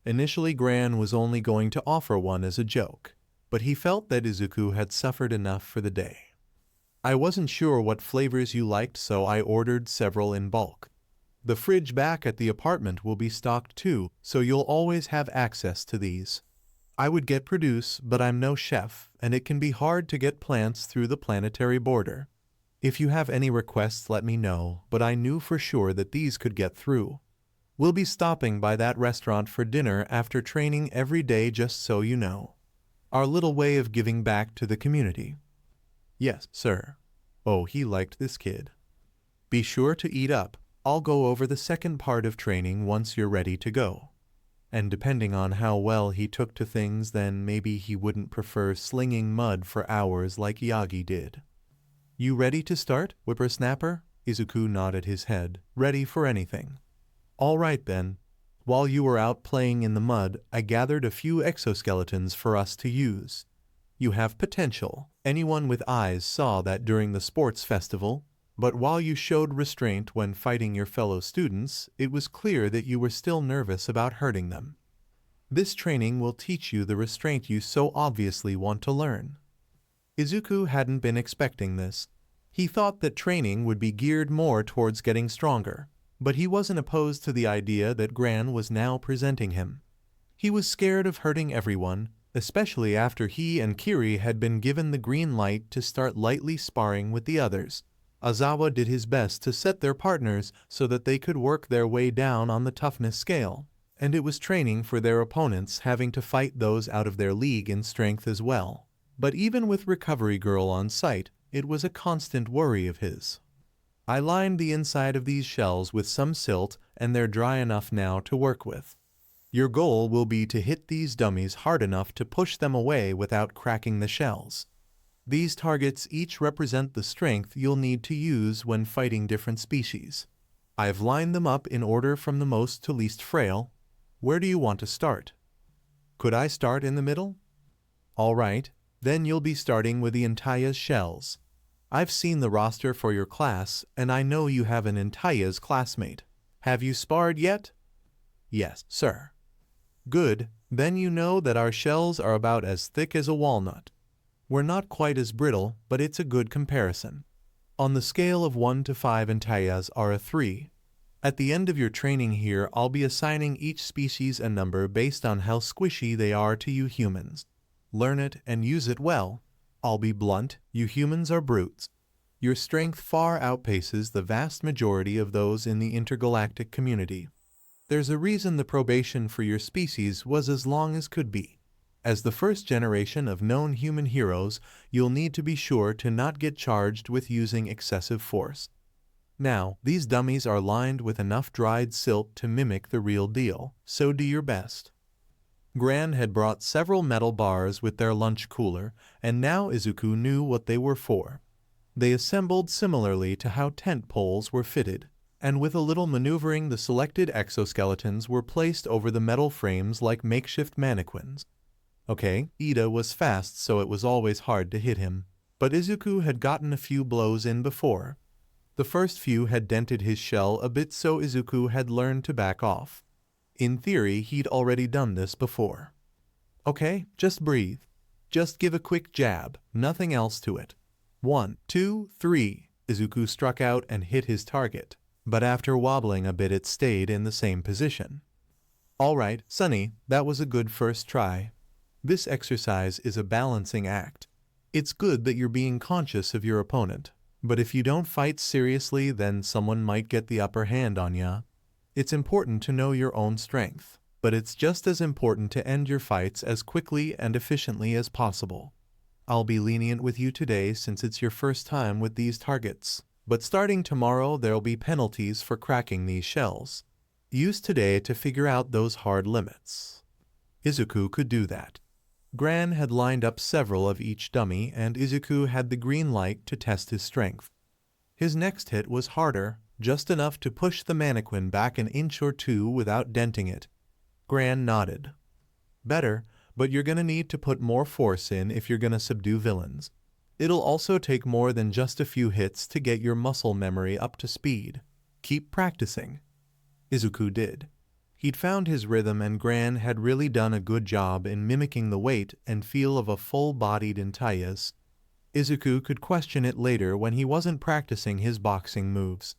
Initially, Gran was only going to offer one as a joke, but he felt that Izuku had suffered enough for the day. I wasn't sure what flavors you liked, so I ordered several in bulk. The fridge back at the apartment will be stocked too, so you'll always have access to these. I would get produce, but I'm no chef, and it can be hard to get plants through the planetary border. If you have any requests, let me know, but I knew for sure that these could get through. We'll be stopping by that restaurant for dinner after training every day, just so you know. Our little way of giving back to the community. Yes, sir. Oh, he liked this kid. Be sure to eat up. I'll go over the second part of training once you're ready to go. And depending on how well he took to things, then maybe he wouldn't prefer slinging mud for hours like Yagi did. You ready to start, whippersnapper? Izuku nodded his head, ready for anything. All right then. While you were out playing in the mud, I gathered a few exoskeletons for us to use. You have potential. Anyone with eyes saw that during the sports festival. But while you showed restraint when fighting your fellow students, it was clear that you were still nervous about hurting them. This training will teach you the restraint you so obviously want to learn. Izuku hadn't been expecting this. He thought that training would be geared more towards getting stronger, but he wasn't opposed to the idea that Gran was now presenting him. He was scared of hurting everyone, especially after he and Kiri had been given the green light to start lightly sparring with the others. Aizawa did his best to set their partners so that they could work their way down on the toughness scale, and it was training for their opponents having to fight those out of their league in strength as well. But even with Recovery Girl on site, it was a constant worry of his. I lined the inside of these shells with some silt and they're dry enough now to work with. Your goal will be to hit these dummies hard enough to push them away without cracking the shells. These targets each represent the strength you'll need to use when fighting different species. I've lined them up in order from the most to least frail. Where do you want to start? Could I start in the middle? All right, then you'll be starting with the Entaya's shells. I've seen the roster for your class, and I know you have an Entaya's classmate. Have you sparred yet? Yes, sir. Good, then you know that our shells are about as thick as a walnut. We're not quite as brittle, but it's a good comparison. On the scale of 1 to 5, Entayas are a 3. At the end of your training here, I'll be assigning each species a number based on how squishy they are to you humans. Learn it and use it well. I'll be blunt, you humans are brutes. Your strength far outpaces the vast majority of those in the intergalactic community. There's a reason the probation for your species was as long as could be. As the first generation of known human heroes, you'll need to be sure to not get charged with using excessive force. Now, these dummies are lined with enough dried silt to mimic the real deal, so do your best. Gran had brought several metal bars with their lunch cooler, and now Izuku knew what they were for. They assembled similarly to how tent poles were fitted, and with a little maneuvering the selected exoskeletons were placed over the metal frames like makeshift mannequins. Okay, Ida was fast, so it was always hard to hit him, but Izuku had gotten a few blows in before. The first few had dented his shell a bit, so Izuku had learned to back off. In theory, he'd already done this before. Okay, just breathe. Just give a quick jab, nothing else to it. 1, 2, 3, Izuku struck out and hit his target, but after wobbling a bit it stayed in the same position. Alright, Sunny, that was a good first try. This exercise is a balancing act. It's good that you're being conscious of your opponent, but if you don't fight seriously, then someone might get the upper hand on ya. It's important to know your own strength, but it's just as important to end your fights as quickly and efficiently as possible. I'll be lenient with you today since it's your first time with these targets, but starting tomorrow there'll be penalties for cracking these shells. Use today to figure out those hard limits. Izuku could do that. Gran had lined up several of each dummy, and Izuku had the green light to test his strength. His next hit was harder, just enough to push the mannequin back an inch or two without denting it. Gran nodded. Better, but you're gonna need to put more force in if you're gonna subdue villains. It'll also take more than just a few hits to get your muscle memory up to speed. Keep practicing. Izuku did. He'd found his rhythm, and Gran had really done a good job in mimicking the weight and feel of a full-bodied Entaya's. Izuku could question it later when he wasn't practicing his boxing moves.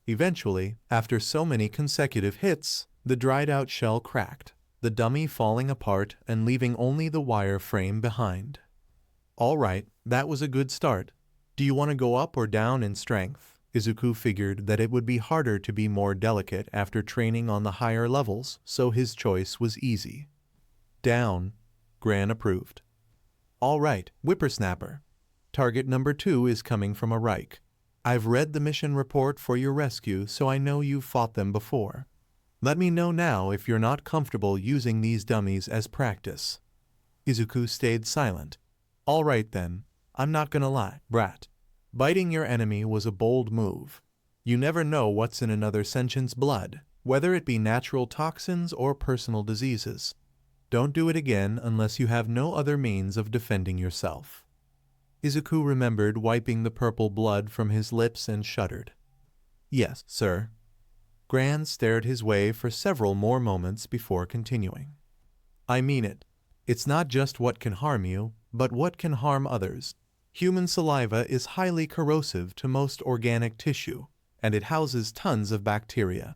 Eventually, after so many consecutive hits, the dried-out shell cracked, the dummy falling apart and leaving only the wire frame behind. All right, that was a good start. Do you want to go up or down in strength? Izuku figured that it would be harder to be more delicate after training on the higher levels, so his choice was easy. Down, Gran approved. All right, Whippersnapper. Target number 2 is coming from a Reich. I've read the mission report for your rescue, so I know you've fought them before. Let me know now if you're not comfortable using these dummies as practice. Izuku stayed silent. All right then, I'm not gonna lie, brat. Biting your enemy was a bold move. You never know what's in another sentient's blood, whether it be natural toxins or personal diseases. Don't do it again unless you have no other means of defending yourself. Izuku remembered wiping the purple blood from his lips and shuddered. Yes, sir. Gran stared his way for several more moments before continuing. I mean it. It's not just what can harm you, but what can harm others. Human saliva is highly corrosive to most organic tissue, and it houses tons of bacteria.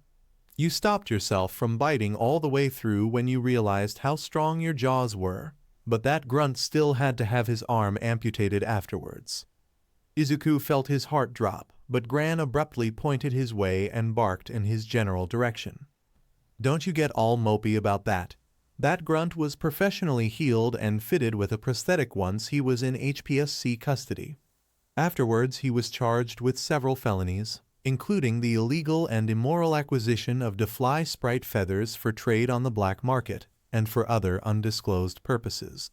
You stopped yourself from biting all the way through when you realized how strong your jaws were, but that grunt still had to have his arm amputated afterwards. Izuku felt his heart drop, but Gran abruptly pointed his way and barked in his general direction. Don't you get all mopey about that. That grunt was professionally healed and fitted with a prosthetic once he was in HPSC custody. Afterwards, he was charged with several felonies, including the illegal and immoral acquisition of defly sprite feathers for trade on the black market and for other undisclosed purposes.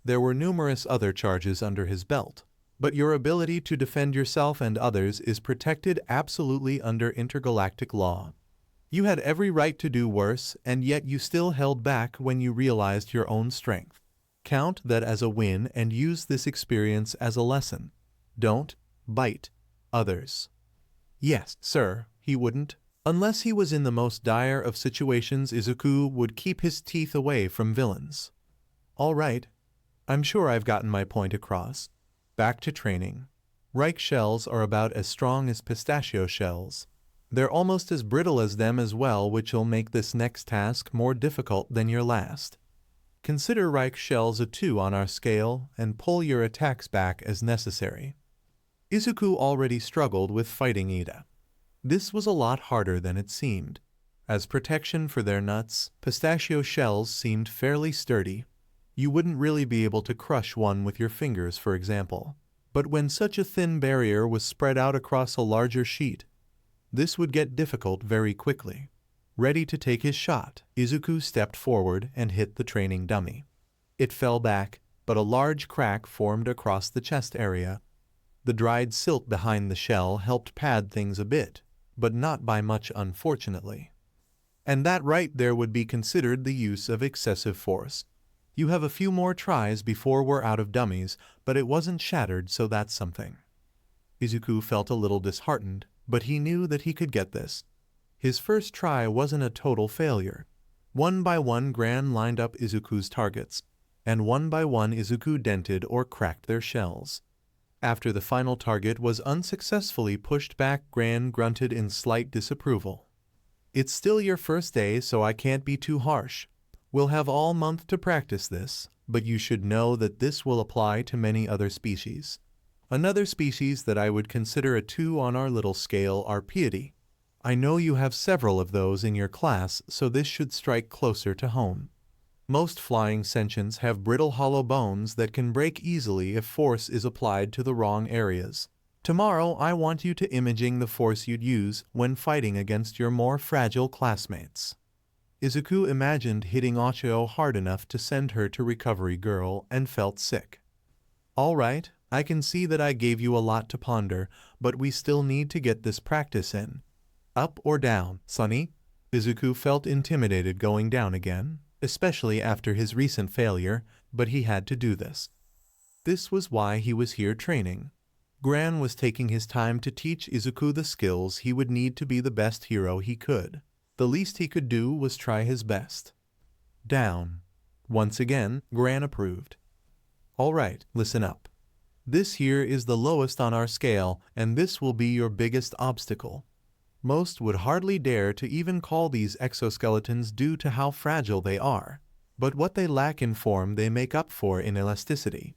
There were numerous other charges under his belt, but your ability to defend yourself and others is protected absolutely under intergalactic law. You had every right to do worse, and yet you still held back when you realized your own strength. Count that as a win and use this experience as a lesson. Don't bite others. Yes, sir, he wouldn't. Unless he was in the most dire of situations, Izuku would keep his teeth away from villains. All right. I'm sure I've gotten my point across. Back to training. Reich shells are about as strong as pistachio shells. They're almost as brittle as them as well, which'll make this next task more difficult than your last. Consider Reich shells a 2 on our scale and pull your attacks back as necessary. Izuku already struggled with fighting Ida. This was a lot harder than it seemed. As protection for their nuts, pistachio shells seemed fairly sturdy. You wouldn't really be able to crush one with your fingers, for example. But when such a thin barrier was spread out across a larger sheet, this would get difficult very quickly. Ready to take his shot, Izuku stepped forward and hit the training dummy. It fell back, but a large crack formed across the chest area. The dried silk behind the shell helped pad things a bit, but not by much, unfortunately. And that right there would be considered the use of excessive force. You have a few more tries before we're out of dummies, but it wasn't shattered, so that's something. Izuku felt a little disheartened, but he knew that he could get this. His first try wasn't a total failure. One by one, Gran lined up Izuku's targets, and one by one Izuku dented or cracked their shells. After the final target was unsuccessfully pushed back, Gran grunted in slight disapproval. It's still your first day, so I can't be too harsh. We'll have all month to practice this, but you should know that this will apply to many other species. Another species that I would consider a 2 on our little scale are piety. I know you have several of those in your class, so this should strike closer to home. Most flying sentients have brittle hollow bones that can break easily if force is applied to the wrong areas. Tomorrow I want you to imaging the force you'd use when fighting against your more fragile classmates. Izuku imagined hitting Ochio hard enough to send her to Recovery Girl and felt sick. All right, I can see that I gave you a lot to ponder, but we still need to get this practice in. Up or down, Sonny? Izuku felt intimidated going down again, especially after his recent failure, but he had to do this. This was why he was here training. Gran was taking his time to teach Izuku the skills he would need to be the best hero he could. The least he could do was try his best. Down. Once again, Gran approved. All right, listen up. This here is the lowest on our scale, and this will be your biggest obstacle. Most would hardly dare to even call these exoskeletons due to how fragile they are, but what they lack in form they make up for in elasticity.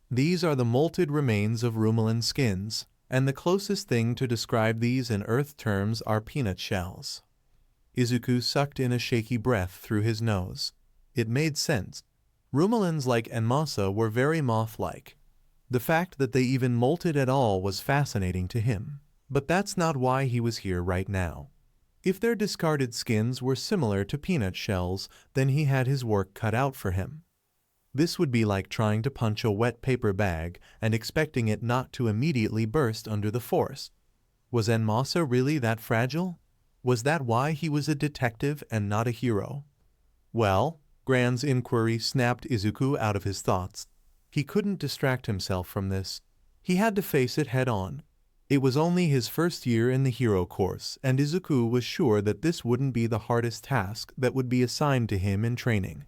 These are the molted remains of ruminant skins, and the closest thing to describe these in Earth terms are peanut shells. Izuku sucked in a shaky breath through his nose. It made sense. Rumelans like Enmasa were very moth-like. The fact that they even molted at all was fascinating to him. But that's not why he was here right now. If their discarded skins were similar to peanut shells, then he had his work cut out for him. This would be like trying to punch a wet paper bag and expecting it not to immediately burst under the force. Was Enmasa really that fragile? Was that why he was a detective and not a hero? Well, Gran's inquiry snapped Izuku out of his thoughts. He couldn't distract himself from this. He had to face it head on. It was only his first year in the hero course, and Izuku was sure that this wouldn't be the hardest task that would be assigned to him in training.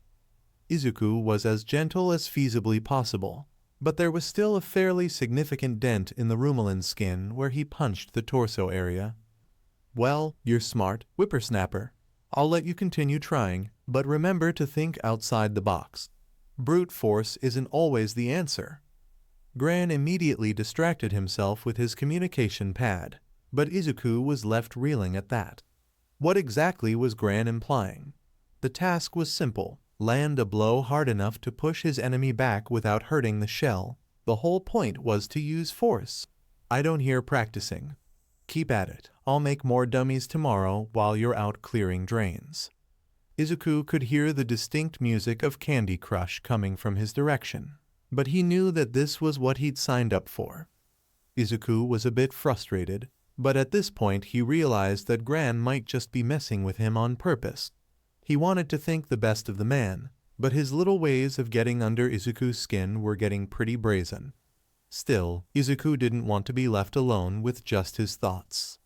Izuku was as gentle as feasibly possible, but there was still a fairly significant dent in the Rumelin's skin where he punched the torso area. Well, you're smart, whippersnapper. I'll let you continue trying, but remember to think outside the box. Brute force isn't always the answer. Gran immediately distracted himself with his communication pad, but Izuku was left reeling at that. What exactly was Gran implying? The task was simple: land a blow hard enough to push his enemy back without hurting the shell. The whole point was to use force. I don't hear practicing. Keep at it. I'll make more dummies tomorrow while you're out clearing drains. Izuku could hear the distinct music of Candy Crush coming from his direction, but he knew that this was what he'd signed up for. Izuku was a bit frustrated, but at this point he realized that Gran might just be messing with him on purpose. He wanted to think the best of the man, but his little ways of getting under Izuku's skin were getting pretty brazen. Still, Izuku didn't want to be left alone with just his thoughts.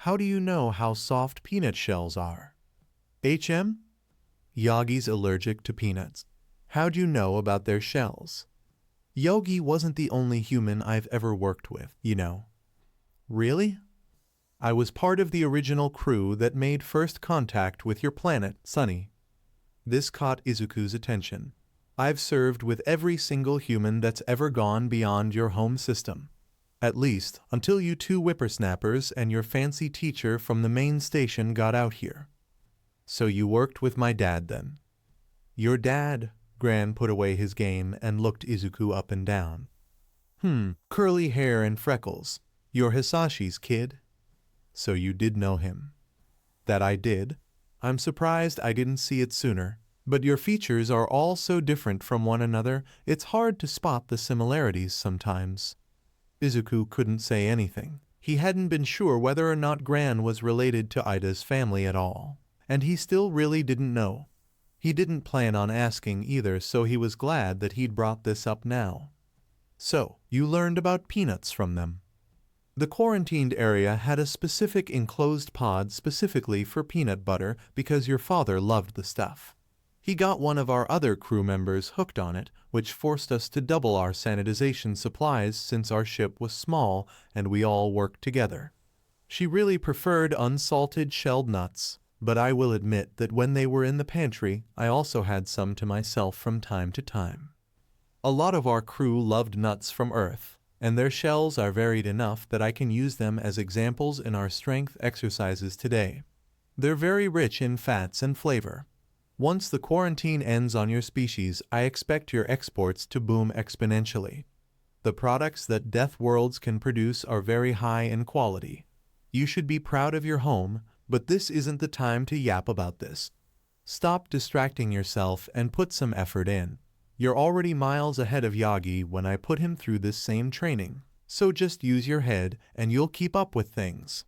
How do you know how soft peanut shells are? HM? Yagi's allergic to peanuts. How'd you know about their shells? Yogi wasn't the only human I've ever worked with, you know. Really? I was part of the original crew that made first contact with your planet, Sunny. This caught Izuku's attention. I've served with every single human that's ever gone beyond your home system. At least, until you two whippersnappers and your fancy teacher from the main station got out here. So you worked with my dad then? Your dad? Gran put away his game and looked Izuku up and down. Curly hair and freckles. You're Hisashi's kid? So you did know him. That I did. I'm surprised I didn't see it sooner. But your features are all so different from one another, it's hard to spot the similarities sometimes. Izuku couldn't say anything. He hadn't been sure whether or not Gran was related to Ida's family at all, and he still really didn't know. He didn't plan on asking either, so he was glad that he'd brought this up now. So, you learned about peanuts from them. The quarantined area had a specific enclosed pod specifically for peanut butter because your father loved the stuff. He got one of our other crew members hooked on it, which forced us to double our sanitization supplies since our ship was small and we all worked together. She really preferred unsalted shelled nuts, but I will admit that when they were in the pantry, I also had some to myself from time to time. A lot of our crew loved nuts from Earth, and their shells are varied enough that I can use them as examples in our strength exercises today. They're very rich in fats and flavor. Once the quarantine ends on your species, I expect your exports to boom exponentially. The products that Death Worlds can produce are very high in quality. You should be proud of your home, but this isn't the time to yap about this. Stop distracting yourself and put some effort in. You're already miles ahead of Yagi when I put him through this same training, so just use your head and you'll keep up with things.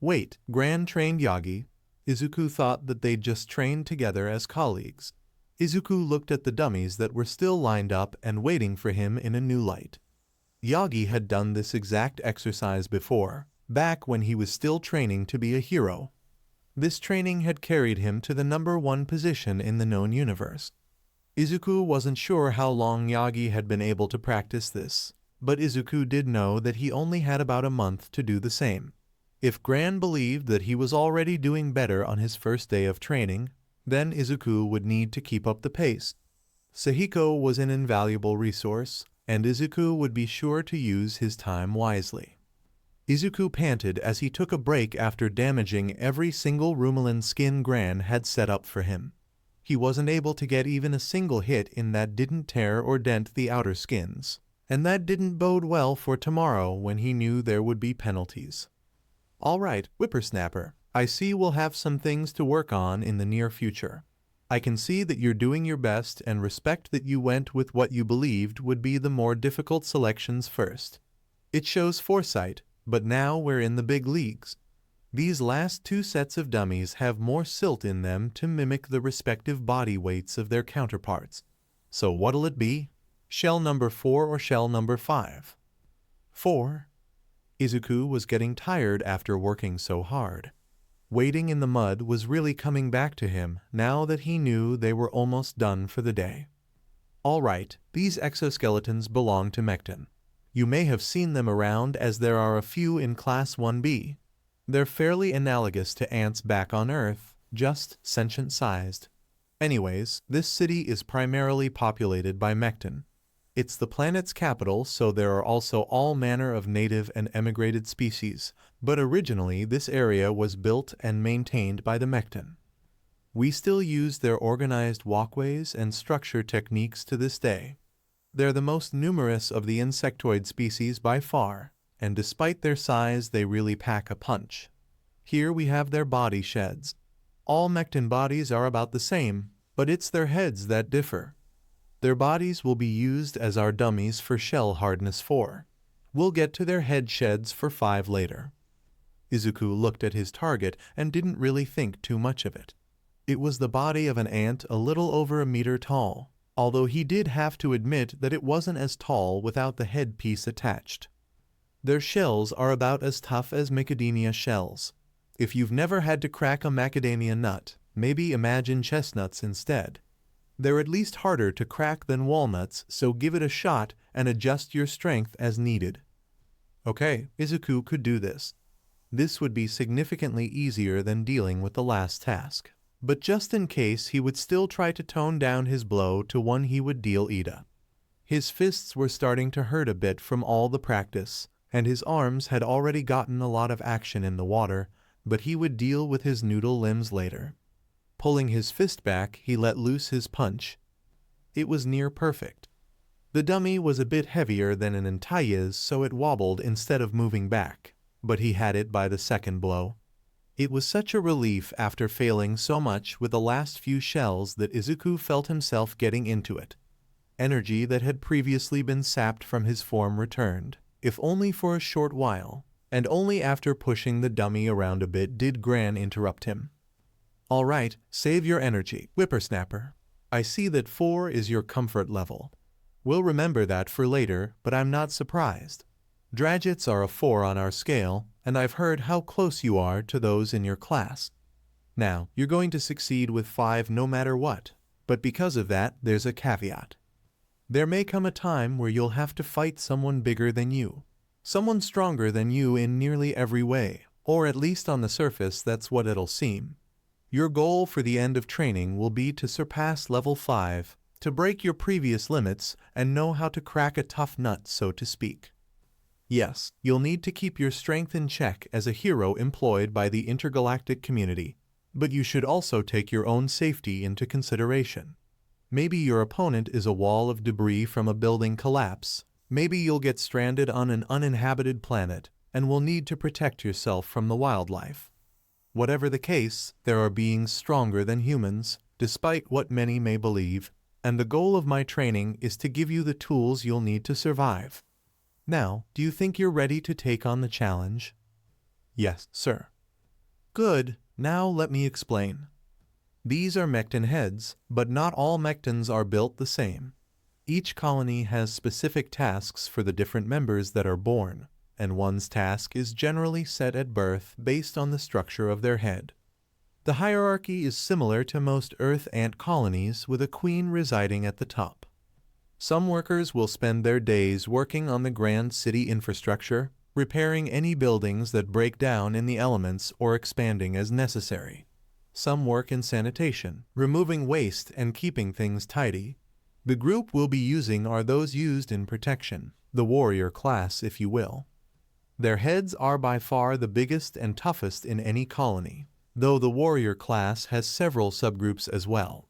Wait, Gran trained Yagi? Izuku thought that they'd just trained together as colleagues. Izuku looked at the dummies that were still lined up and waiting for him in a new light. Yagi had done this exact exercise before, back when he was still training to be a hero. This training had carried him to the #1 position in the known universe. Izuku wasn't sure how long Yagi had been able to practice this, but Izuku did know that he only had about a month to do the same. If Gran believed that he was already doing better on his first day of training, then Izuku would need to keep up the pace. Sehiko was an invaluable resource, and Izuku would be sure to use his time wisely. Izuku panted as he took a break after damaging every single Rumelin skin Gran had set up for him. He wasn't able to get even a single hit in that didn't tear or dent the outer skins, and that didn't bode well for tomorrow when he knew there would be penalties. All right, whippersnapper, I see we'll have some things to work on in the near future. I can see that you're doing your best and respect that you went with what you believed would be the more difficult selections first. It shows foresight, but now we're in the big leagues. These last 2 sets of dummies have more silt in them to mimic the respective body weights of their counterparts. So what'll it be? Shell number 4 or shell number 5? 4. Izuku was getting tired after working so hard. Waiting in the mud was really coming back to him now that he knew they were almost done for the day. Alright, these exoskeletons belong to Mechton. You may have seen them around as there are a few in Class 1B. They're fairly analogous to ants back on Earth, just sentient-sized. Anyways, this city is primarily populated by Mechton. It's the planet's capital, so there are also all manner of native and emigrated species, but originally this area was built and maintained by the Mechton. We still use their organized walkways and structure techniques to this day. They're the most numerous of the insectoid species by far, and despite their size they really pack a punch. Here we have their body sheds. All Mechton bodies are about the same, but it's their heads that differ. Their bodies will be used as our dummies for shell hardness 4. We'll get to their head sheds for 5 later. Izuku looked at his target and didn't really think too much of it. It was the body of an ant a little over a meter tall, although he did have to admit that it wasn't as tall without the headpiece attached. Their shells are about as tough as macadamia shells. If you've never had to crack a macadamia nut, maybe imagine chestnuts instead. They're at least harder to crack than walnuts, so give it a shot and adjust your strength as needed. Okay, Izuku could do this. This would be significantly easier than dealing with the last task. But just in case, he would still try to tone down his blow to one he would deal Ida. His fists were starting to hurt a bit from all the practice, and his arms had already gotten a lot of action in the water, but he would deal with his noodle limbs later. Pulling his fist back, he let loose his punch. It was near perfect. The dummy was a bit heavier than an Entei's, so it wobbled instead of moving back, but he had it by the second blow. It was such a relief after failing so much with the last few shells that Izuku felt himself getting into it. Energy that had previously been sapped from his form returned, if only for a short while, and only after pushing the dummy around a bit did Gran interrupt him. All right, save your energy, whippersnapper. I see that 4 is your comfort level. We'll remember that for later, but I'm not surprised. Dragets are a 4 on our scale, and I've heard how close you are to those in your class. Now, you're going to succeed with 5 no matter what, but because of that, there's a caveat. There may come a time where you'll have to fight someone bigger than you, someone stronger than you in nearly every way, or at least on the surface that's what it'll seem. Your goal for the end of training will be to surpass level 5, to break your previous limits and know how to crack a tough nut, so to speak. Yes, you'll need to keep your strength in check as a hero employed by the intergalactic community, but you should also take your own safety into consideration. Maybe your opponent is a wall of debris from a building collapse. Maybe you'll get stranded on an uninhabited planet and will need to protect yourself from the wildlife. Whatever the case, there are beings stronger than humans, despite what many may believe, and the goal of my training is to give you the tools you'll need to survive. Now, do you think you're ready to take on the challenge? Yes, sir. Good. Now let me explain. These are Mechton heads, but not all Mechtons are built the same. Each colony has specific tasks for the different members that are born, and one's task is generally set at birth based on the structure of their head. The hierarchy is similar to most Earth ant colonies, with a queen residing at the top. Some workers will spend their days working on the grand city infrastructure, repairing any buildings that break down in the elements or expanding as necessary. Some work in sanitation, removing waste and keeping things tidy. The group we'll be using are those used in protection, the warrior class if you will. Their heads are by far the biggest and toughest in any colony, though the warrior class has several subgroups as well.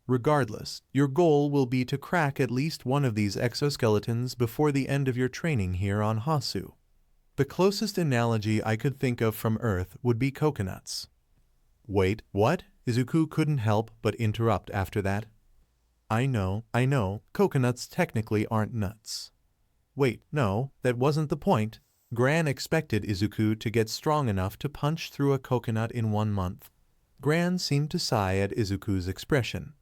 Regardless, your goal will be to crack at least one of these exoskeletons before the end of your training here on Hasu. The closest analogy I could think of from Earth would be coconuts. Wait, what? Izuku couldn't help but interrupt after that. I know, coconuts technically aren't nuts. Wait, no, that wasn't the point. Gran expected Izuku to get strong enough to punch through a coconut in 1 month. Gran seemed to sigh at Izuku's expression.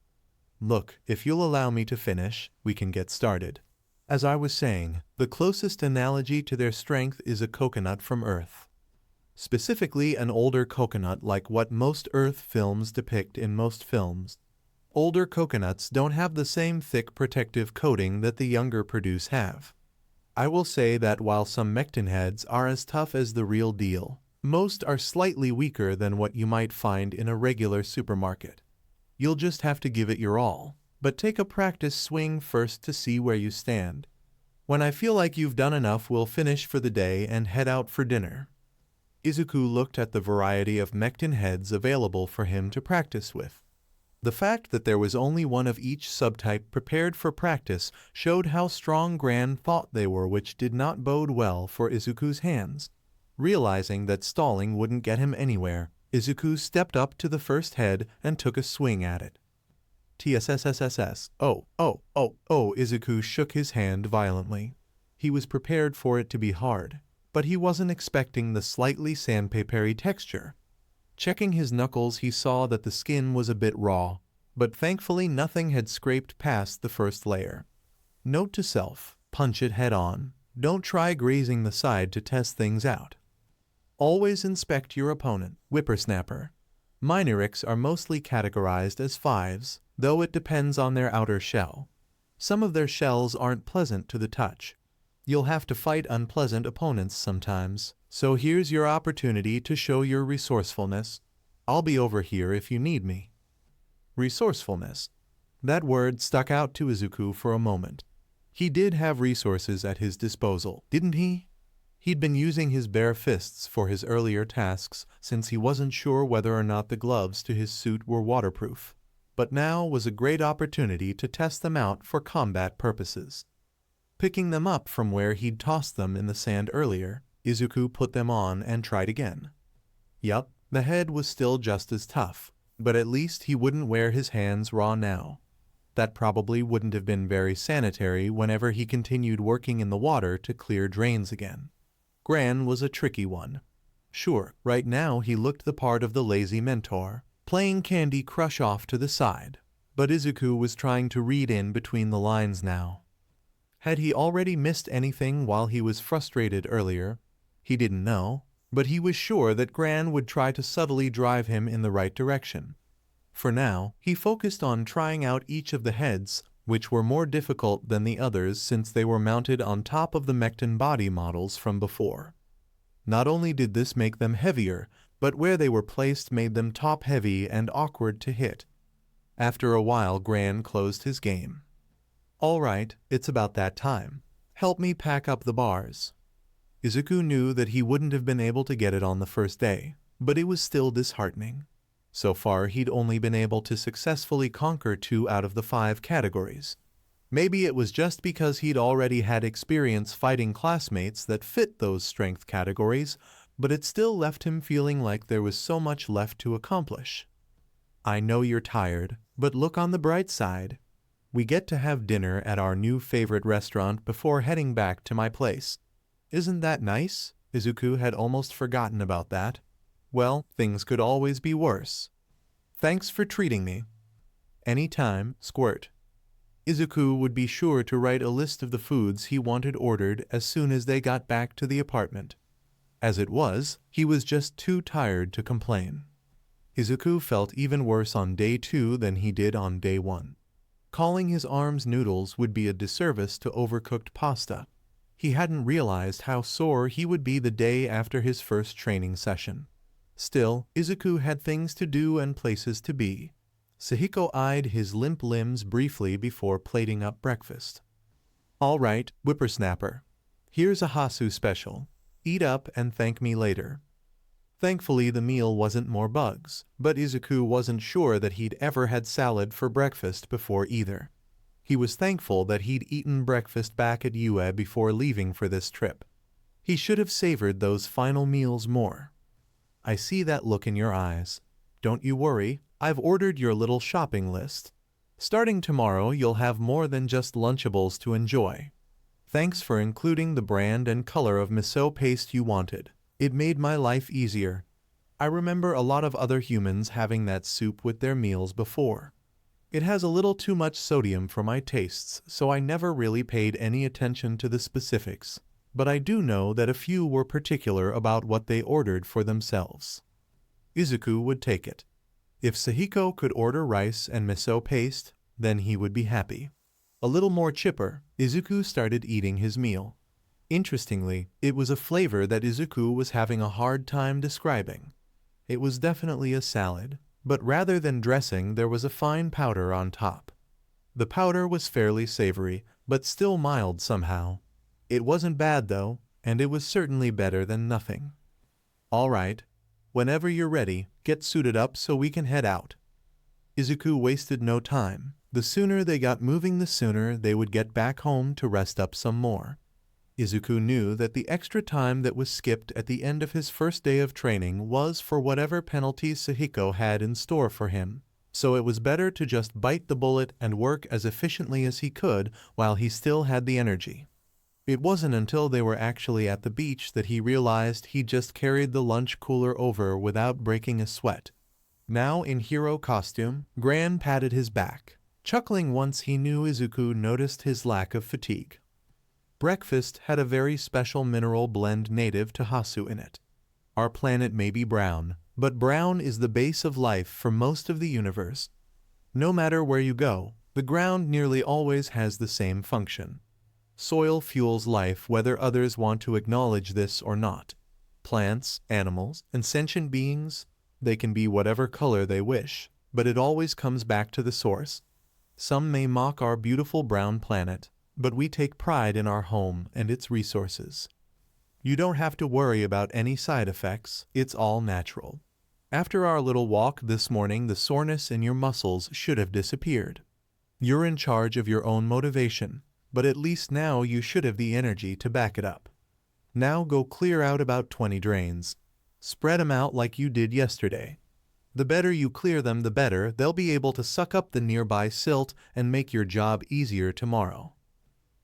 Look, if you'll allow me to finish, we can get started. As I was saying, the closest analogy to their strength is a coconut from Earth. Specifically an older coconut like what most Earth films depict in most films. Older coconuts don't have the same thick protective coating that the younger produce have. I will say that while some Mechtin heads are as tough as the real deal, most are slightly weaker than what you might find in a regular supermarket. You'll just have to give it your all, but take a practice swing first to see where you stand. When I feel like you've done enough, we'll finish for the day and head out for dinner. Izuku looked at the variety of Mechtin heads available for him to practice with. The fact that there was only one of each subtype prepared for practice showed how strong Gran thought they were, which did not bode well for Izuku's hands. Realizing that stalling wouldn't get him anywhere, Izuku stepped up to the first head and took a swing at it. TSSSSS. Oh, Izuku shook his hand violently. He was prepared for it to be hard, but he wasn't expecting the slightly sandpapery texture. Checking his knuckles, he saw that the skin was a bit raw, but thankfully nothing had scraped past the first layer. Note to self, punch it head on. Don't try grazing the side to test things out. Always inspect your opponent. Whippersnapper. Minorics are mostly categorized as 5s, though it depends on their outer shell. Some of their shells aren't pleasant to the touch. You'll have to fight unpleasant opponents sometimes, so here's your opportunity to show your resourcefulness. I'll be over here if you need me. Resourcefulness. That word stuck out to Izuku for a moment. He did have resources at his disposal, didn't he? He'd been using his bare fists for his earlier tasks since he wasn't sure whether or not the gloves to his suit were waterproof. But now was a great opportunity to test them out for combat purposes. Picking them up from where he'd tossed them in the sand earlier, Izuku put them on and tried again. Yup, the head was still just as tough, but at least he wouldn't wear his hands raw now. That probably wouldn't have been very sanitary whenever he continued working in the water to clear drains again. Gran was a tricky one. Sure, right now he looked the part of the lazy mentor, playing Candy Crush off to the side, but Izuku was trying to read in between the lines now. Had he already missed anything while he was frustrated earlier? He didn't know, but he was sure that Gran would try to subtly drive him in the right direction. For now, he focused on trying out each of the heads, which were more difficult than the others since they were mounted on top of the Mechtin body models from before. Not only did this make them heavier, but where they were placed made them top-heavy and awkward to hit. After a while, Gran closed his game. All right, it's about that time. Help me pack up the bars. Izuku knew that he wouldn't have been able to get it on the first day, but it was still disheartening. So far, he'd only been able to successfully conquer 2 out of the 5 categories. Maybe it was just because he'd already had experience fighting classmates that fit those strength categories, but it still left him feeling like there was so much left to accomplish. I know you're tired, but look on the bright side. We get to have dinner at our new favorite restaurant before heading back to my place. Isn't that nice? Izuku had almost forgotten about that. Well, things could always be worse. Thanks for treating me. Anytime, Squirt. Izuku would be sure to write a list of the foods he wanted ordered as soon as they got back to the apartment. As it was, he was just too tired to complain. Izuku felt even worse on day 2 than he did on day 1. Calling his arms noodles would be a disservice to overcooked pasta. He hadn't realized how sore he would be the day after his first training session. Still, Izuku had things to do and places to be. Sahiko eyed his limp limbs briefly before plating up breakfast. All right, whippersnapper. Here's a Hasu special. Eat up and thank me later. Thankfully, the meal wasn't more bugs, but Izuku wasn't sure that he'd ever had salad for breakfast before either. He was thankful that he'd eaten breakfast back at UA before leaving for this trip. He should have savored those final meals more. I see that look in your eyes. Don't you worry, I've ordered your little shopping list. Starting tomorrow, you'll have more than just Lunchables to enjoy. Thanks for including the brand and color of miso paste you wanted. It made my life easier. I remember a lot of other humans having that soup with their meals before. It has a little too much sodium for my tastes, so I never really paid any attention to the specifics, but I do know that a few were particular about what they ordered for themselves. Izuku would take it. If Sahiko could order rice and miso paste, then he would be happy. A little more chipper, Izuku started eating his meal. Interestingly, it was a flavor that Izuku was having a hard time describing. It was definitely a salad, but rather than dressing there was a fine powder on top. The powder was fairly savory, but still mild somehow. It wasn't bad though, and it was certainly better than nothing. All right. Whenever you're ready, get suited up so we can head out. Izuku wasted no time. The sooner they got moving, the sooner they would get back home to rest up some more. Izuku knew that the extra time that was skipped at the end of his first day of training was for whatever penalties Sahiko had in store for him, so it was better to just bite the bullet and work as efficiently as he could while he still had the energy. It wasn't until they were actually at the beach that he realized he just carried the lunch cooler over without breaking a sweat. Now in hero costume, Gran patted his back, chuckling once he knew Izuku noticed his lack of fatigue. Breakfast had a very special mineral blend native to Hasu in it. Our planet may be brown, but brown is the base of life for most of the universe. No matter where you go, the ground nearly always has the same function. Soil fuels life whether others want to acknowledge this or not. Plants, animals, and sentient beings, they can be whatever color they wish, but it always comes back to the source. Some may mock our beautiful brown planet, but we take pride in our home and its resources. You don't have to worry about any side effects, it's all natural. After our little walk this morning, the soreness in your muscles should have disappeared. You're in charge of your own motivation, but at least now you should have the energy to back it up. Now go clear out about 20 drains. Spread them out like you did yesterday. The better you clear them, the better they'll be able to suck up the nearby silt and make your job easier tomorrow.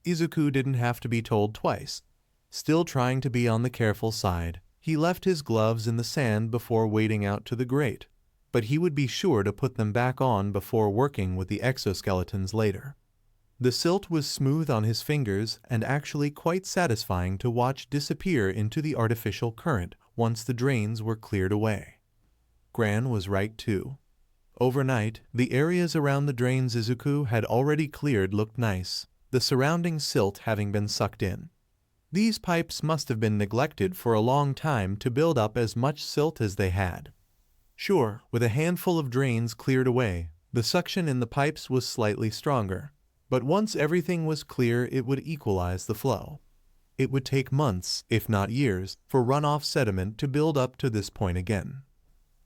Izuku didn't have to be told twice. Still trying to be on the careful side, he left his gloves in the sand before wading out to the grate, but he would be sure to put them back on before working with the exoskeletons later. The silt was smooth on his fingers and actually quite satisfying to watch disappear into the artificial current once the drains were cleared away. Gran was right too. Overnight, the areas around the drains Izuku had already cleared looked nice, the surrounding silt having been sucked in. These pipes must have been neglected for a long time to build up as much silt as they had. Sure, with a handful of drains cleared away, the suction in the pipes was slightly stronger, but once everything was clear it would equalize the flow. It would take months, if not years, for runoff sediment to build up to this point again.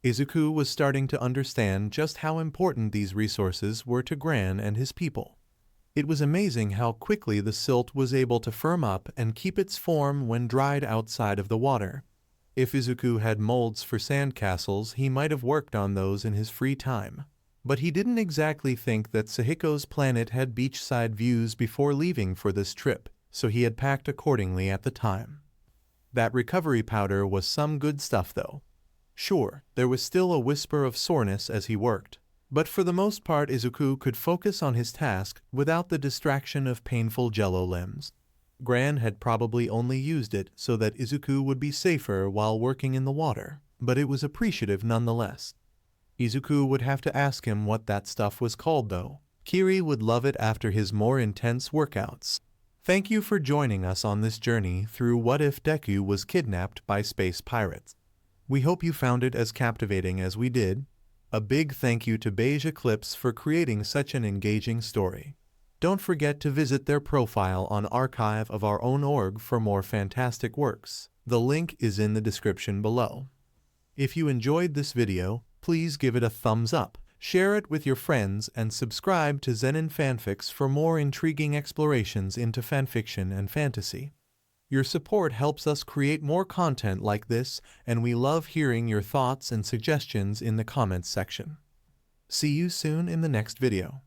Izuku was starting to understand just how important these resources were to Gran and his people. It was amazing how quickly the silt was able to firm up and keep its form when dried outside of the water. If Izuku had molds for sandcastles, he might have worked on those in his free time. But he didn't exactly think that Sahiko's planet had beachside views before leaving for this trip, so he had packed accordingly at the time. That recovery powder was some good stuff though. Sure, there was still a whisper of soreness as he worked, but for the most part Izuku could focus on his task without the distraction of painful jello limbs. Gran had probably only used it so that Izuku would be safer while working in the water, but it was appreciative nonetheless. Izuku would have to ask him what that stuff was called though. Kiri would love it after his more intense workouts. Thank you for joining us on this journey through What If Deku Was Kidnapped by Space Pirates. We hope you found it as captivating as we did. A big thank you to Beige Eclipse for creating such an engaging story. Don't forget to visit their profile on Archive of Our Own org for more fantastic works. The link is in the description below. If you enjoyed this video, please give it a thumbs up, share it with your friends, and subscribe to Zenin Fanfics for more intriguing explorations into fanfiction and fantasy. Your support helps us create more content like this, and we love hearing your thoughts and suggestions in the comments section. See you soon in the next video.